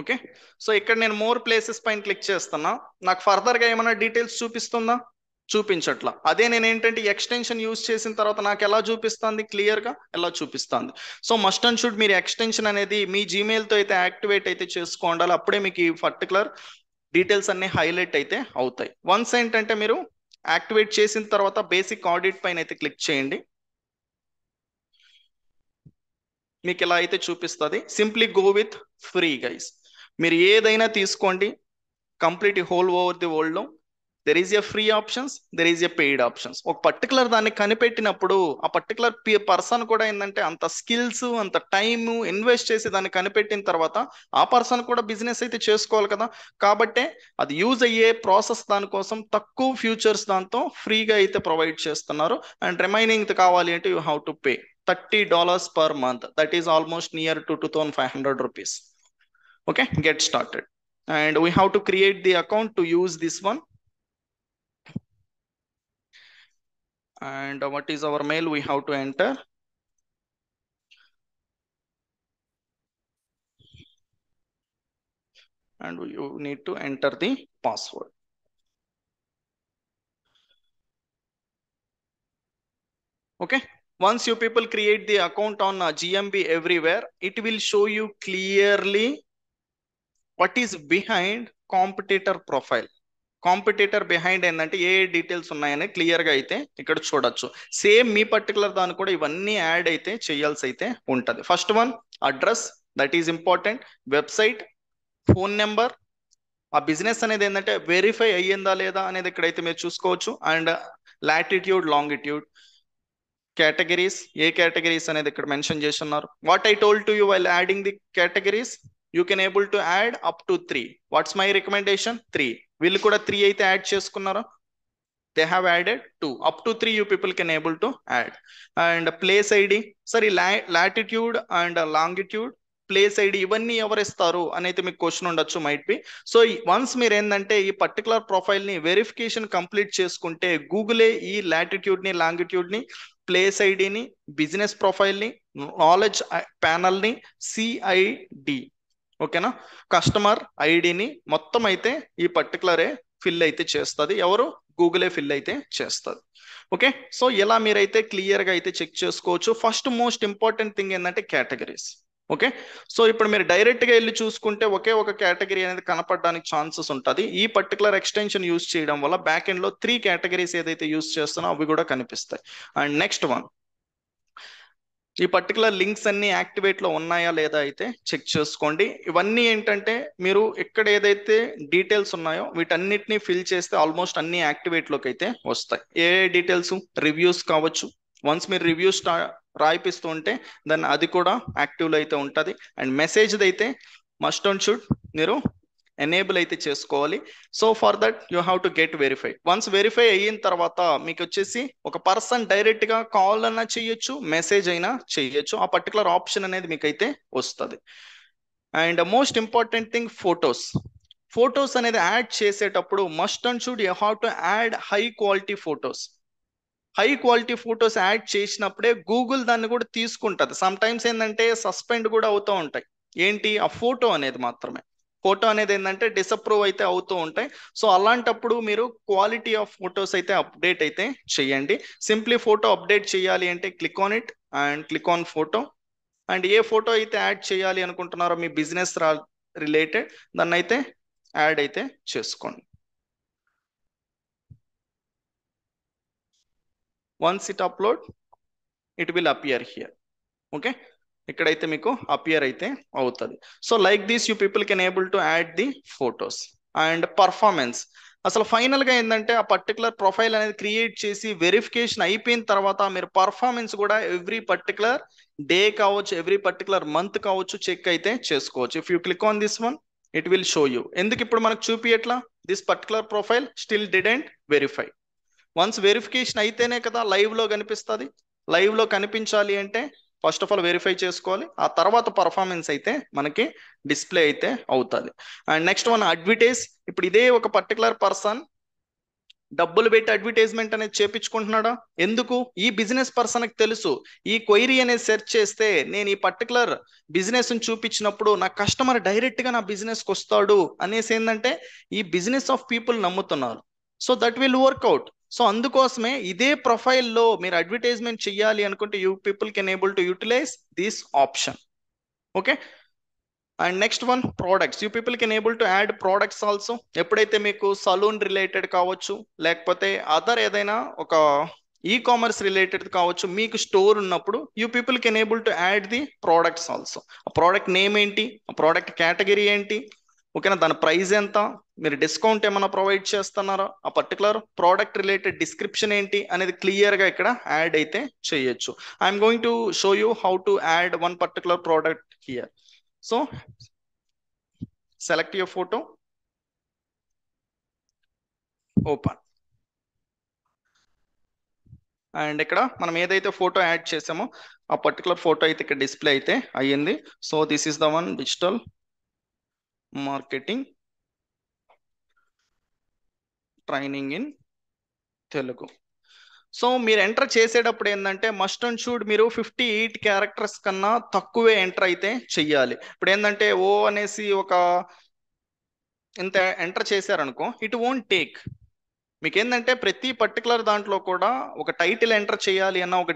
ఓకే, సో ఇక్కడ నేను మోర్ ప్లేసెస్ పైన క్లిక్ చేస్తున్నా, నాకు ఫర్దర్ గా ఏమైనా డీటెయిల్స్ చూపిస్తుందా? చూపించట్లా. అదే నేను ఏంటంటే ఎక్స్టెన్షన్ యూజ్ చేసిన తర్వాత నాకు ఎలా చూపిస్తుంది? క్లియర్ గా ఎలా చూపిస్తుంది. సో మస్ట్ అండ్ షుడ్ మీరు ఎక్స్టెన్షన్ అనేది మీ జీమెయిల్ తో అయితే యాక్టివేట్ అయితే చేసుకోండాలి. అప్పుడే మీకు ఈ పర్టికులర్ డీటెయిల్స్ అన్ని హైలైట్ అయితే అవుతాయి. వన్స్ ఏంటంటే మీరు యాక్టివేట్ చేసిన తర్వాత బేసిక్ ఆడిట్ పైన అయితే క్లిక్ చేయండి, మీకు ఇలా అయితే చూపిస్తుంది. Simply go with free guys. మీరు ఏదైనా తీసుకోండి, complete whole over the world లో there is a free options, there is a paid options. ఒక పర్టికులర్ దాన్ని కనిపెట్టినప్పుడు ఆ పర్టికులర్ పర్సన్ కూడా ఏంటంటే అంత స్కిల్స్, అంత టైమ్ ఇన్వెస్ట్ చేసి దాన్ని కనిపెట్టిన తర్వాత ఆ పర్సన్ కూడా బిజినెస్ అయితే చేసుకోవాలి కదా. కాబట్టే అది యూజ్ అయ్యే ప్రాసెస్ దానికోసం తక్కువ ఫ్యూచర్స్ దాంతో ఫ్రీగా అయితే ప్రొవైడ్ చేస్తున్నారు. అండ్ రిమైనింగ్ కావాలి అంటే you have to pay $30 per month. That is almost near to 2,500 rupees. Okay, get started. And we have to create the account to use this one. And what is our mail we have to enter? And you need to enter the password. Okay, once you people create the account on GMB everywhere, it will show you clearly what is behind competitor profile. Competitor behind ఏంటంటే ఏ డీటెయిల్స్ ఉన్నాయని క్లియర్గా అయితే ఇక్కడ చూడొచ్చు. సేమ్ మీ పర్టికులర్ దాన్ని కూడా ఇవన్నీ యాడ్ అయితే చేయాల్సి అయితే ఉంటుంది. First one address, that is important. Website, phone number, ఆ బిజినెస్ అనేది ఏంటంటే వెరిఫై అయ్యిందా లేదా అనేది ఇక్కడైతే మీరు చూసుకోవచ్చు. And latitude, longitude, categories, A categories అనేది ఇక్కడ మెన్షన్ చేస్తున్నారు. What I told to you while adding the categories, you can able to add up to 3. What's my recommendation? 3. వీళ్ళు కూడా 3 అయితే యాడ్ చేసుకున్నారా? They have added 2. Up to 3 you people can able to add. And place ID, సరే latitude and longitude, place ID ఇవన్నీ ఎవరు ఇస్తారు అనేది మీకు క్వశ్చన్ ఉండొచ్చు, మైట్ బి. సో వన్స్ మీరు ఏంటంటే ఈ పర్టికులర్ ప్రొఫైల్ ని వెరిఫికేషన్ కంప్లీట్ చేసుకుంటే గూగులే ఈ లాటిట్యూడ్ ని, లాంగిట్యూడ్ ని, ప్లేస్ ఐడిని, బిజినెస్ ప్రొఫైల్ ని, నాలెడ్జ్ ప్యానల్ ని, సిఐడి, ఓకేనా, కస్టమర్ ఐడిని మొత్తం అయితే ఈ పర్టికులరే ఫిల్ అయితే చేస్తుంది. ఎవరు? గూగులే ఫిల్ అయితే చేస్తుంది. ఓకే, సో ఇలా మీరైతే క్లియర్గా అయితే చెక్ చేసుకోవచ్చు. ఫస్ట్ మోస్ట్ ఇంపార్టెంట్ థింగ్ ఏంటంటే కేటగిరీస్. ఓకే, సో ఇప్పుడు మీరు డైరెక్ట్గా వెళ్ళి చూసుకుంటే ఒకే ఒక కేటగిరీ అనేది కనపడడానికి ఛాన్సెస్ ఉంటుంది. ఈ పర్టికులర్ ఎక్స్టెన్షన్ యూజ్ చేయడం వల్ల బ్యాక్ ఎండ్లో 3 కేటగిరీస్ ఏదైతే యూజ్ చేస్తానో అవి కూడా కనిపిస్తాయి. అండ్ నెక్స్ట్ వన్, ఈ పర్టికులర్ లింక్స్ అన్ని యాక్టివేట్ లో ఉన్నాయా లేదా అయితే చెక్ చేసుకోండి. ఇవన్నీ ఏంటంటే మీరు ఇక్కడ ఏదైతే డీటెయిల్స్ ఉన్నాయో వీటన్నిటిని ఫిల్ చేస్తే ఆల్మోస్ట్ అన్ని యాక్టివేట్ లోకి అయితే వస్తాయి. ఏ డీటెయిల్స్? రివ్యూస్ కావచ్చు. వన్స్ మీరు రివ్యూస్ రాయిపిస్తూ ఉంటే దాన్ని అది కూడా యాక్టివ్లో అయితే ఉంటుంది. అండ్ మెసేజ్ అయితే మస్ట్ అండ్ షుడ్ మీరు ఎనేబుల్ అయితే చేసుకోవాలి. So for that you have to get verify. Once verify అయిన తర్వాత మీకు వచ్చేసి ఒక పర్సన్ డైరెక్ట్ గా కాల్ అన్నా చేయొచ్చు, మెసేజ్ అయినా చేయొచ్చు. ఆ పర్టికులర్ ఆప్షన్ అనేది మీకు అయితే వస్తుంది. And most important thing photos. Photos అనేది యాడ్ చేసేటప్పుడు must and should you have to add high quality photos. High quality photos add చేసినప్పుడే గూగుల్ దాన్ని కూడా తీసుకుంటుంది. సమ్ టైమ్స్ ఏంటంటే సస్పెండ్ కూడా అవుతూ ఉంటాయి. ఏంటి? ఆ ఫోటో అనేది మాత్రమే. ఫోటో అనేది ఏంటంటే డిసప్రూవ్ అయితే అవుతూ ఉంటాయి. సో అలాంటప్పుడు మీరు క్వాలిటీ ఆఫ్ ఫొటోస్ అయితే అప్డేట్ అయితే చేయండి. సింప్లీ ఫోటో అప్డేట్ చేయాలి అంటే click on it and click on photo. And A photo అయితే యాడ్ చేయాలి అనుకుంటున్నారో మీ బిజినెస్ రిలేటెడ్ దాన్ని అయితే యాడ్ అయితే చేసుకోండి. Once it upload it will appear here. Okay, ఇక్కడైతే మీకు అపియర్ అయితే అవుతుంది. So like this you people can able to add the photos. And performance, అసలు ఫైనల్ గా ఏంటంటే ఆ పర్టికులర్ ప్రొఫైల్ అనేది క్రియేట్ చేసి వెరిఫికేషన్ అయిపోయిన తర్వాత మీరు పర్ఫార్మెన్స్ కూడా ఎవ్రీ పర్టికులర్ డే కావచ్చు, ఎవ్రీ పర్టికులర్ మంత్ కావచ్చు చెక్ అయితే చేసుకోవచ్చు. If you click on this one it will show you. ఎందుకు ఇప్పుడు మనకు చూపియట్లా? This particular profile still didn't verify. Once verification అయితేనే కదా లైవ్ లో కనిపిస్తుంది. లైవ్ లో కనిపించాలి అంటే ఫస్ట్ ఆఫ్ ఆల్ వెరిఫై చేసుకోవాలి, ఆ తర్వాత పర్ఫార్మెన్స్ అయితే మనకి డిస్ప్లే అయితే అవుతుంది. And next one advertise. ఇప్పుడు ఇదే ఒక పర్టికులర్ పర్సన్ డబ్బులు పెట్టి అడ్వర్టైజ్మెంట్ అనేది చేపించుకుంటున్నాడా? ఎందుకు? ఈ బిజినెస్ పర్సన్కి తెలుసు ఈ క్వైరీ అనేది సెర్చ్ చేస్తే నేను ఈ పర్టికులర్ బిజినెస్ చూపించినప్పుడు నా కస్టమర్ డైరెక్ట్ గా నా బిజినెస్కి వస్తాడు అనేసి ఏంటంటే ఈ బిజినెస్ ఆఫ్ పీపుల్ నమ్ముతున్నారు. So that will work out. So అందుకోసమే ఇదే ప్రొఫైల్లో మీరు అడ్వర్టైజ్మెంట్ చేయాలి అనుకుంటే you people can able to utilize this option. Okay, and next one products. You people can able to add products also. ఎప్పుడైతే మీకు సలూన్ రిలేటెడ్ కావచ్చు, లేకపోతే అదర్ ఏదైనా ఒక ఈ-కామర్స్ రిలేటెడ్ కావచ్చు, మీకు స్టోర్ ఉన్నప్పుడు you people can able to add the products also. ఆ ప్రోడక్ట్ నేమ్ ఏంటి, ఆ ప్రోడక్ట్ కేటగిరీ ఏంటి, ఓకేనా, దాని ప్రైస్ ఎంత, మీరు డిస్కౌంట్ ఏమైనా ప్రొవైడ్ చేస్తున్నారా, ఆ పర్టికులర్ ప్రోడక్ట్ రిలేటెడ్ డిస్క్రిప్షన్ ఏంటి అనేది క్లియర్గా ఇక్కడ యాడ్ అయితే చేయొచ్చు. I'm going to show you how to add one particular product here. So select your photo, open, and ఇక్కడ మనం ఏదైతే ఫోటో యాడ్ చేసామో ఆ పర్టికులర్ ఫోటో అయితే ఇక్కడ డిస్ప్లే అయితే అయ్యింది. So this is the one, digital marketing training in Telugu. So మీరు ఎంటర్ చేసేటప్పుడు ఏంటంటే మస్ట్ అండ్ షుడ్ మీరు 58 క్యారెక్టర్స్ కన్నా తక్కువే ఎంటర్ అయితే చెయ్యాలి. ఇప్పుడు ఏంటంటే ఓ అనేసి ఒక ఇంత ఎంటర్ చేశారనుకో, ఇట్ వోంట్ టేక్. మీకు ఏంటంటే ప్రతి పర్టికులర్ దాంట్లో కూడా ఒక టైటిల్ ఎంటర్ చేయాలి అన్నా, ఒక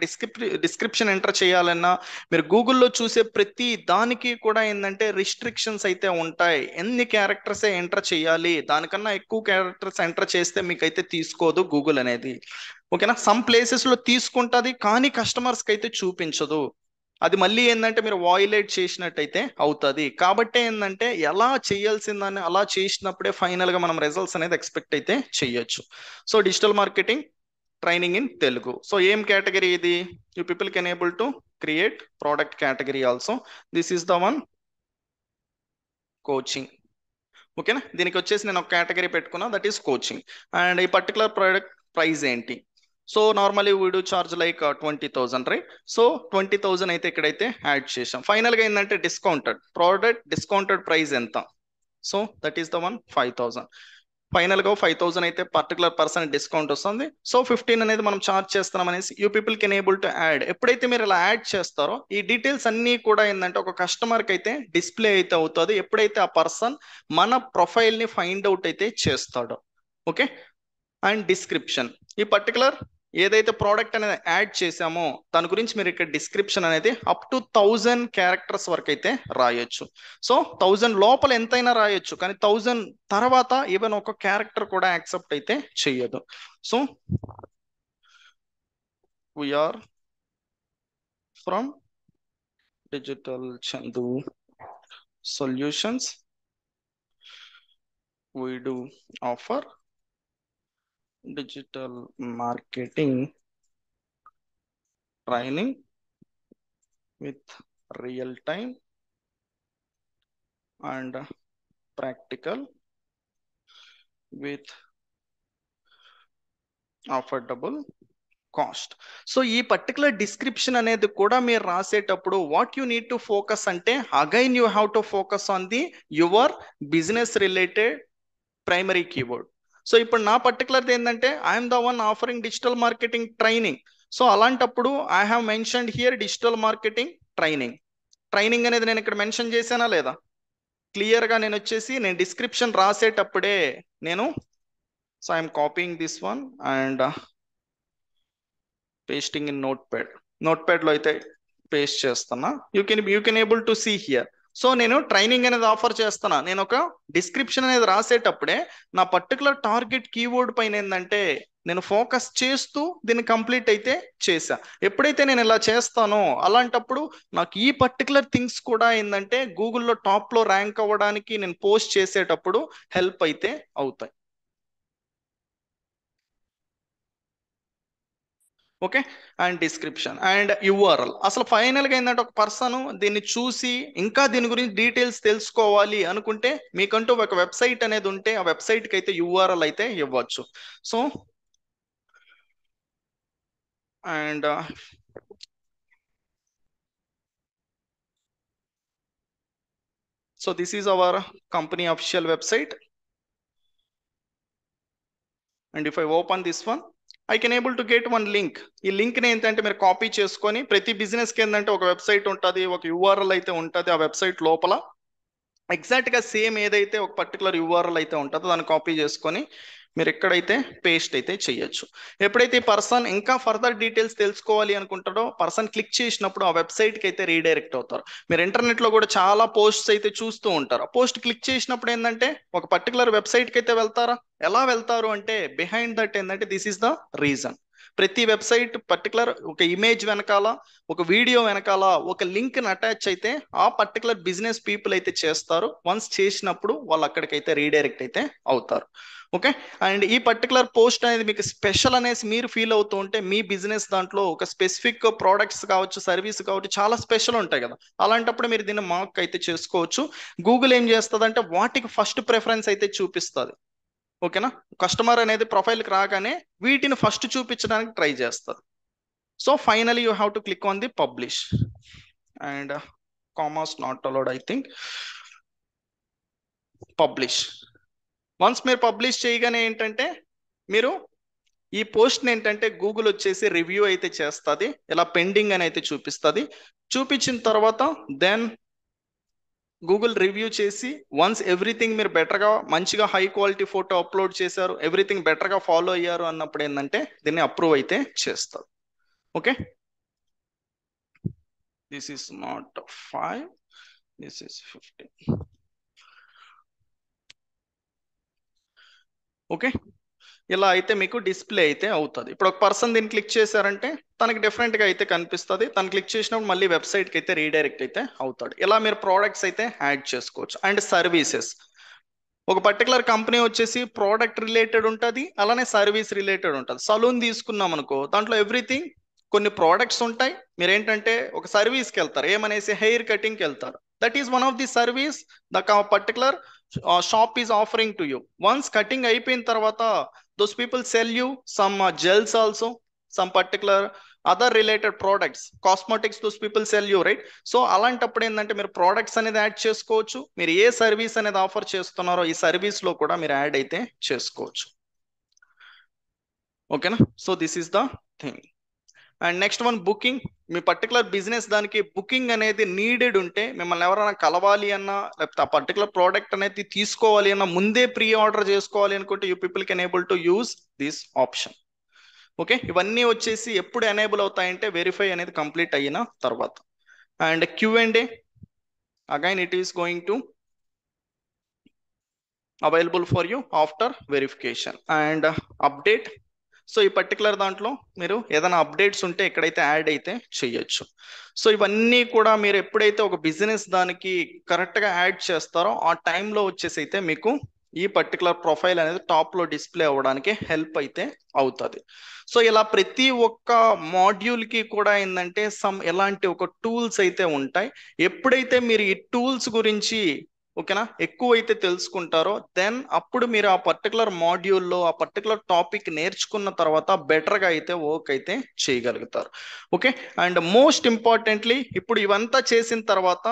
డిస్క్రిప్షన్ ఎంటర్ చేయాలన్నా, మీరు గూగుల్లో చూసే ప్రతి దానికి కూడా ఏంటంటే రిస్ట్రిక్షన్స్ అయితే ఉంటాయి. ఎన్ని క్యారెక్టర్స్ ఎంటర్ చేయాలి, దానికన్నా ఎక్కువ క్యారెక్టర్స్ ఎంటర్ చేస్తే మీకైతే తీసుకోదు గూగుల్ అనేది. ఓకేనా, సమ్ ప్లేసెస్లో తీసుకుంటుంది కానీ కస్టమర్స్కి అయితే చూపించదు. అది మళ్ళీ ఏంటంటే మీరు వాయిలేట్ చేసినట్టయితే అవుతుంది. కాబట్టి ఏంటంటే ఎలా చేయాల్సిందని అలా చేసినప్పుడే ఫైనల్గా మనం రిజల్ట్స్ అనేది ఎక్స్పెక్ట్ అయితే చేయొచ్చు. So digital marketing training in Telugu. So ఏం కేటగిరీ ఇది, you people can able to create product category also. This is the one, coaching. ఓకేనా, దీనికి వచ్చేసి నేను ఒక కేటగిరీ పెట్టుకున్నా, దట్ ఈస్ కోచింగ్. అండ్ ఈ పర్టికులర్ ప్రోడక్ట్ ప్రైస్ ఏంటి, so normally we do charge like 20,000, right. So 20,000 అయితే ఇక్కడైతే యాడ్ చేసాం. ఫైనల్గా ఏంటంటే డిస్కౌంటెడ్ ప్రోడక్ట్ డిస్కౌంటెడ్ ప్రైస్ ఎంత, so that is the one 5,000. ఫైనల్గా 5,000 అయితే పర్టికులర్ పర్సన్ డిస్కౌంట్ వస్తుంది. సో 15 అనేది మనం చార్జ్ చేస్తున్నాం అనేసి you people can able to add. ఎప్పుడైతే మీరు ఇలా యాడ్ చేస్తారో ఈ డీటెయిల్స్ అన్నీ కూడా ఏంటంటే ఒక కస్టమర్కి అయితే డిస్ప్లే అయితే అవుతుంది ఎప్పుడైతే ఆ పర్సన్ మన ప్రొఫైల్ని ఫైండ్ అవుట్ అయితే చేస్తాడో. ఓకే, అండ్ డిస్క్రిప్షన్, ఈ పర్టికులర్ ఏదైతే ప్రోడక్ట్ అనేది యాడ్ చేసామో దాని గురించి మీరు ఇక్కడ డిస్క్రిప్షన్ అనేది అప్ టు 1000 క్యారెక్టర్స్ వరకు అయితే రాయొచ్చు. సో 1000 లోపల ఎంతైనా రాయొచ్చు, కానీ 1000 తర్వాత ఈవెన్ ఒక క్యారెక్టర్ కూడా యాక్సెప్ట్ అయితే చెయ్యదు. So we are from digital Chandu solutions, we do offer digital marketing training with real time and practical with affordable cost. So ఈ పర్టికులర్ డిస్క్రిప్షన్ అనేది కూడా మీరు రాసేటప్పుడు what you need to focus అంటే again you have to focus on the your business related primary keyword. So ఇప్పుడు నా పర్టికులర్ది ఏంటంటే I'm the one offering digital marketing training. So అలాంటప్పుడు I have mentioned here digital marketing training అనేది నేను ఇక్కడ మెన్షన్ చేశానా లేదా, క్లియర్గా నేను వచ్చేసి నేను డిస్క్రిప్షన్ రాసేటప్పుడే నేను, so I'm copying this one and pasting in నోట్ ప్యాడ్లో అయితే పేస్ట్ చేస్తున్నా. You can able to see here. So నేను ట్రైనింగ్ అనేది ఆఫర్ చేస్తున్నా, నేను ఒక డిస్క్రిప్షన్ అనేది రాసేటప్పుడే నా పర్టికులర్ టార్గెట్ కీవర్డ్ పైన ఏంటంటే నేను ఫోకస్ చేస్తూ దీన్ని కంప్లీట్ అయితే చేశా. ఎప్పుడైతే నేను ఇలా చేస్తానో అలాంటప్పుడు నాకు ఈ పర్టికులర్ థింగ్స్ కూడా ఏంటంటే గూగుల్లో టాప్లో ర్యాంక్ అవ్వడానికి నేను పోస్ట్ చేసేటప్పుడు హెల్ప్ అయితే అవుతాయి. Okay, and description and URL. అసలు ఫైనల్గా ఏంటంటే ఒక పర్సన్ దీన్ని చూసి ఇంకా దీని గురించి డీటెయిల్స్ తెలుసుకోవాలి అనుకుంటే మీకంటూ ఒక వెబ్సైట్ అనేది ఉంటే ఆ వెబ్సైట్కి అయితే యూఆర్ఎల్ అయితే ఇవ్వచ్చు. So and so this is our company official website and if I open this one I can able to get one link. ఈ లింక్ని ఏంటంటే మీరు కాపీ చేసుకొని ప్రతి బిజినెస్కి ఏంటంటే ఒక వెబ్సైట్ ఉంటుంది, ఒక యూఆర్ఎల్ అయితే ఉంటుంది. ఆ వెబ్సైట్ లోపల ఎగ్జాక్ట్గా సేమ్ ఏదైతే ఒక పర్టికులర్ యూఆర్ఎల్ అయితే ఉంటుందో దాన్ని కాపీ చేసుకొని మీరు ఎక్కడైతే పేస్ట్ అయితే చేయొచ్చు. ఎప్పుడైతే ఈ పర్సన్ ఇంకా ఫర్దర్ డీటెయిల్స్ తెలుసుకోవాలి అనుకుంటాడో పర్సన్ క్లిక్ చేసినప్పుడు ఆ వెబ్సైట్కి అయితే రీడైరెక్ట్ అవుతారు. మీరు ఇంటర్నెట్లో కూడా చాలా పోస్ట్స్ అయితే చూస్తూ ఉంటారు. పోస్ట్ క్లిక్ చేసినప్పుడు ఏంటంటే ఒక పర్టికులర్ వెబ్సైట్కి అయితే వెళ్తారా, ఎలా వెళ్తారు అంటే బిహైండ్ దట్ ఏంటంటే దిస్ ఈస్ ద రీజన్. ప్రతి వెబ్సైట్ పర్టికులర్ ఒక ఇమేజ్ వెనకాల, ఒక వీడియో వెనకాల ఒక లింక్ని అటాచ్ అయితే ఆ పర్టికులర్ బిజినెస్ పీపుల్ అయితే చేస్తారు. వన్స్ చేసినప్పుడు వాళ్ళు అక్కడికైతే రీడైరెక్ట్ అయితే అవుతారు. ఓకే, అండ్ ఈ పర్టికులర్ పోస్ట్ అనేది మీకు స్పెషల్ అనేసి మీరు ఫీల్ అవుతూ ఉంటే మీ బిజినెస్ దాంట్లో ఒక స్పెసిఫిక్ ప్రోడక్ట్స్ కావచ్చు, సర్వీస్ కావచ్చు, చాలా స్పెషల్ ఉంటాయి కదా, అలాంటప్పుడు మీరు దీన్ని మార్క్ అయితే చేసుకోవచ్చు. గూగుల్ ఏం చేస్తుంది అంటే వాటికి ఫస్ట్ ప్రిఫరెన్స్ అయితే చూపిస్తుంది. ఓకేనా, కస్టమర్ అనేది ప్రొఫైల్కి రాగానే వీటిని ఫస్ట్ చూపించడానికి ట్రై చేస్తారు. So finally you have to click on the publish and commerce not allowed, I think. Publish. Once మీరు పబ్లిష్ చేయగానే ఏంటంటే మీరు ఈ పోస్ట్ని ఏంటంటే గూగుల్ వచ్చేసి రివ్యూ అయితే చేస్తుంది, ఇలా పెండింగ్ అని అయితే చూపిస్తుంది. చూపించిన తర్వాత దెన్ గూగుల్ రివ్యూ చేసి వన్స్ ఎవ్రీథింగ్ మీరు బెటర్గా మంచిగా హై క్వాలిటీ ఫోటో అప్లోడ్ చేశారు, ఎవ్రీథింగ్ బెటర్గా ఫాలో అయ్యారు అన్నప్పుడు ఏంటంటే దీన్ని అప్రూవ్ అయితే చేస్తారు. Okay, this is not 5, this is 15. Okay, ఇలా అయితే మీకు డిస్ప్లే అయితే అవుతుంది. ఇప్పుడు ఒక పర్సన్ దీన్ని క్లిక్ చేశారంటే తనకి డిఫరెంట్గా అయితే కనిపిస్తుంది. తను క్లిక్ చేసినప్పుడు మళ్ళీ వెబ్సైట్కి అయితే రీడైరెక్ట్ అయితే అవుతాడు. ఇలా మీరు ప్రోడక్ట్స్ అయితే యాడ్ చేసుకోవచ్చు. అండ్ సర్వీసెస్, ఒక పర్టికులర్ కంపెనీ వచ్చేసి ప్రోడక్ట్ రిలేటెడ్ ఉంటుంది, అలానే సర్వీస్ రిలేటెడ్ ఉంటుంది. సలూన్ తీసుకున్నాం అనుకో, దాంట్లో ఎవ్రీథింగ్ కొన్ని ప్రోడక్ట్స్ ఉంటాయి. మీరు ఏంటంటే ఒక సర్వీస్కి వెళ్తారు, ఏమనేసి హెయిర్ కటింగ్కి వెళ్తారు. That is one of the service the particular shop is offering to you. Once cutting అయిపోయిన తర్వాత those people sell you some gels also, some particular other related products, cosmetics those people sell you, right? So అలాంటప్పుడు ఏంటంటే మీరు ప్రోడక్ట్స్ అనేది యాడ్ చేసుకోవచ్చు. మీరు ఏ సర్వీస్ అనేది ఆఫర్ చేస్తున్నారో ఈ సర్వీస్ లో కూడా మీరు యాడ్ అయితే చేసుకోవచ్చు. ఓకేనా, so this is the thing. And next one booking. Me particular business దానికి బుకింగ్ అనేది నీడెడ్ ఉంటే, మిమ్మల్ని ఎవరైనా కలవాలి అన్నా లేకపోతే ఆ పర్టికులర్ ప్రోడక్ట్ అనేది తీసుకోవాలి అన్నా ముందే ప్రీ ఆర్డర్ చేసుకోవాలి అనుకుంటే you people can able to use this option. Okay, ఇవన్నీ వచ్చేసి ఎప్పుడు ఎనేబుల్ అవుతాయంటే వెరిఫై అనేది కంప్లీట్ అయిన తర్వాత. And Q&A again it is going to available for you after verification. And update, so ఈ పర్టికులర్ దాంట్లో మీరు ఏదైనా అప్డేట్స్ ఉంటే ఎక్కడైతే యాడ్ అయితే చేయొచ్చు. సో ఇవన్నీ కూడా మీరు ఎప్పుడైతే ఒక బిజినెస్ దానికి కరెక్ట్గా యాడ్ చేస్తారో ఆ టైంలో వచ్చేసి అయితే మీకు ఈ పర్టికులర్ ప్రొఫైల్ అనేది టాప్లో డిస్ప్లే అవ్వడానికి హెల్ప్ అయితే అవుతుంది. సో ఇలా ప్రతి ఒక్క మాడ్యూల్కి కూడా ఏంటంటే ఎలాంటి ఒక టూల్స్ అయితే ఉంటాయి. ఎప్పుడైతే మీరు ఈ టూల్స్ గురించి ఓకేనా ఎక్కువ అయితే తెలుసుకుంటారో దెన్ అప్పుడు మీరు ఆ పర్టికులర్ మాడ్యూల్లో ఆ పర్టికులర్ టాపిక్ నేర్చుకున్న తర్వాత బెటర్గా అయితే వర్క్ అయితే చేయగలుగుతారు. ఓకే, అండ్ మోస్ట్ ఇంపార్టెంట్లీ ఇప్పుడు ఇవంతా చేసిన తర్వాత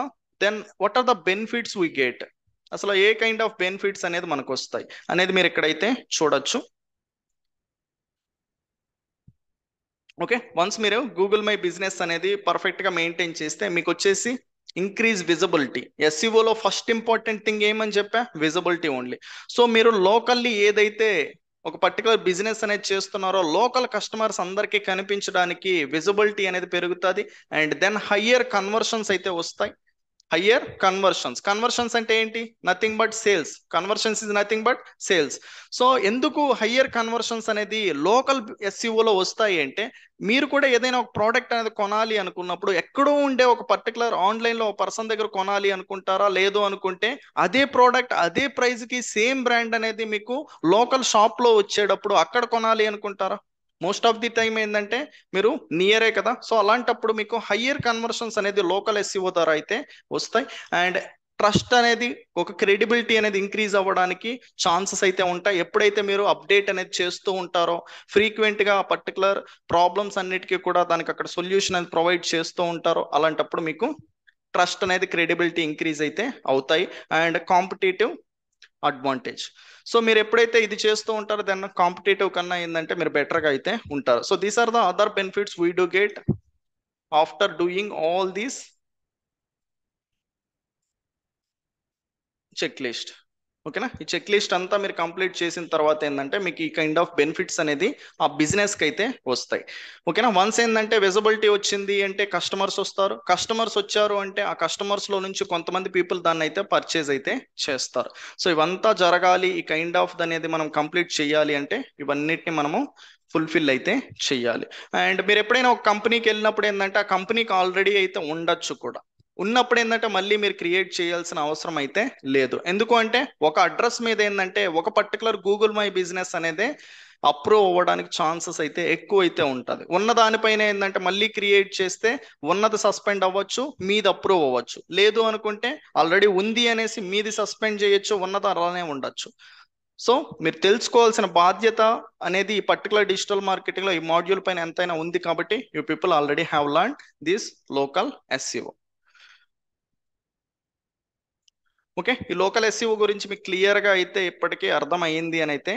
then what are the benefits we get, అసలు ఏ కైండ్ ఆఫ్ బెనిఫిట్స్ అనేది మనకు వస్తాయి అనేది మీరు ఇక్కడైతే చూడొచ్చు. ఓకే, వన్స్ మీరు గూగుల్ మై బిజినెస్ అనేది పర్ఫెక్ట్గా మెయింటైన్ చేస్తే మీకు వచ్చేసి ఇంక్రీజ్ విజిబిలిటీ. ఎస్ఈఓలో ఫస్ట్ ఇంపార్టెంట్ థింగ్ ఏమని చెప్పా, విజిబిలిటీ ఓన్లీ. సో మీరు లోకల్లీ ఏదైతే ఒక పర్టికులర్ బిజినెస్ అనేది చేస్తున్నారో లోకల్ కస్టమర్స్ అందరికీ కనిపించడానికి విజిబిలిటీ అనేది పెరుగుతుంది. అండ్ దెన్ హయ్యర్ కన్వర్షన్స్ అయితే వస్తాయి. హయ్యర్ కన్వర్షన్స్ అంటే ఏంటి, nothing but sales. Conversions is nothing but sales. So ఎందుకు హయ్యర్ కన్వర్షన్స్ అనేది లోకల్ ఎస్ఈఓలో వస్తాయి అంటే, మీరు కూడా ఏదైనా ఒక ప్రోడక్ట్ అనేది కొనాలి అనుకున్నప్పుడు ఎక్కడో ఉండే ఒక పర్టికులర్ ఆన్లైన్లో ఒక పర్సన్ దగ్గర కొనాలి అనుకుంటారా, లేదు అనుకుంటే అదే ప్రోడక్ట్ అదే ప్రైస్కి సేమ్ బ్రాండ్ అనేది మీకు లోకల్ షాప్లో వచ్చేటప్పుడు అక్కడ కొనాలి అనుకుంటారా? మోస్ట్ ఆఫ్ ది టైం ఏంటంటే మీరు నియరే కదా. సో అలాంటప్పుడు మీకు హయ్యర్ కన్వర్షన్స్ అనేది లోకల్ ఎస్ఈఓ ద్వారా అయితే వస్తాయి. అండ్ ట్రస్ట్ అనేది ఒక క్రెడిబిలిటీ అనేది ఇంక్రీజ్ అవ్వడానికి ఛాన్సెస్ అయితే ఉంటాయి. ఎప్పుడైతే మీరు అప్డేట్ అనేది చేస్తూ ఉంటారో ఫ్రీక్వెంట్గా పర్టికులర్ ప్రాబ్లమ్స్ అన్నిటికీ కూడా దానికి అక్కడ సొల్యూషన్ అనేది ప్రొవైడ్ చేస్తూ ఉంటారో అలాంటప్పుడు మీకు ట్రస్ట్ అనేది క్రెడిబిలిటీ ఇంక్రీజ్ అయితే అవుతాయి. And competitive advantage. సో మీరు ఎప్పుడైతే ఇది చేస్తూ ఉంటారో దెన్ కాంపిటేటివ్ కన్నా ఏంటంటే మీరు బెటర్గా అయితే ఉంటారు. So these are the other benefits we do get after doing all these check list. ఓకేనా, ఈ చెక్ లిస్ట్ అంతా మీరు కంప్లీట్ చేసిన తర్వాత ఏంటంటే మీకు ఈ కైండ్ ఆఫ్ బెనిఫిట్స్ అనేది ఆ బిజినెస్కి అయితే వస్తాయి. ఓకేనా, వన్స్ ఏంటంటే విజిబిలిటీ వచ్చింది అంటే కస్టమర్స్ వస్తారు. కస్టమర్స్ వచ్చారు అంటే ఆ కస్టమర్స్లో నుంచి కొంతమంది పీపుల్ దాన్ని అయితే పర్చేజ్ అయితే చేస్తారు. సో ఇవంతా జరగాలి, ఈ కైండ్ ఆఫ్ అనేది మనం కంప్లీట్ చేయాలి అంటే ఇవన్నిటిని మనము ఫుల్ఫిల్ అయితే చెయ్యాలి. అండ్ మీరు ఎప్పుడైనా ఒక కంపెనీకి వెళ్ళినప్పుడు ఏంటంటే ఆ కంపెనీకి ఆల్రెడీ అయితే ఉండొచ్చు కూడా. ఉన్నప్పుడు ఏంటంటే మళ్ళీ మీరు క్రియేట్ చేయాల్సిన అవసరం అయితే లేదు. ఎందుకు అంటే ఒక అడ్రస్ మీద ఏంటంటే ఒక పర్టికులర్ గూగుల్ మై బిజినెస్ అనేది అప్రూవ్ అవ్వడానికి ఛాన్సెస్ అయితే ఎక్కువ అయితే ఉంటుంది. ఉన్న దానిపైన ఏంటంటే మళ్ళీ క్రియేట్ చేస్తే ఉన్నది సస్పెండ్ అవ్వచ్చు, మీది అప్రూవ్ అవ్వచ్చు. లేదు అనుకుంటే ఆల్రెడీ ఉంది అనేసి మీది సస్పెండ్ చేయొచ్చు, ఉన్నది అలానే ఉండొచ్చు. సో మీరు తెలుసుకోవాల్సిన బాధ్యత అనేది ఈ పర్టికులర్ డిజిటల్ మార్కెటింగ్ లో ఈ మాడ్యూల్ పైన ఎంతైనా ఉంది. కాబట్టి you people already have learn this local SEO. Okay, ఈ లోకల్ ఎస్ఈఓ గురించి మీకు క్లియర్ గా అయితే ఇప్పటికీ అర్థమైంది అని అయితే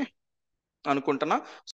అనుకుంటున్నా.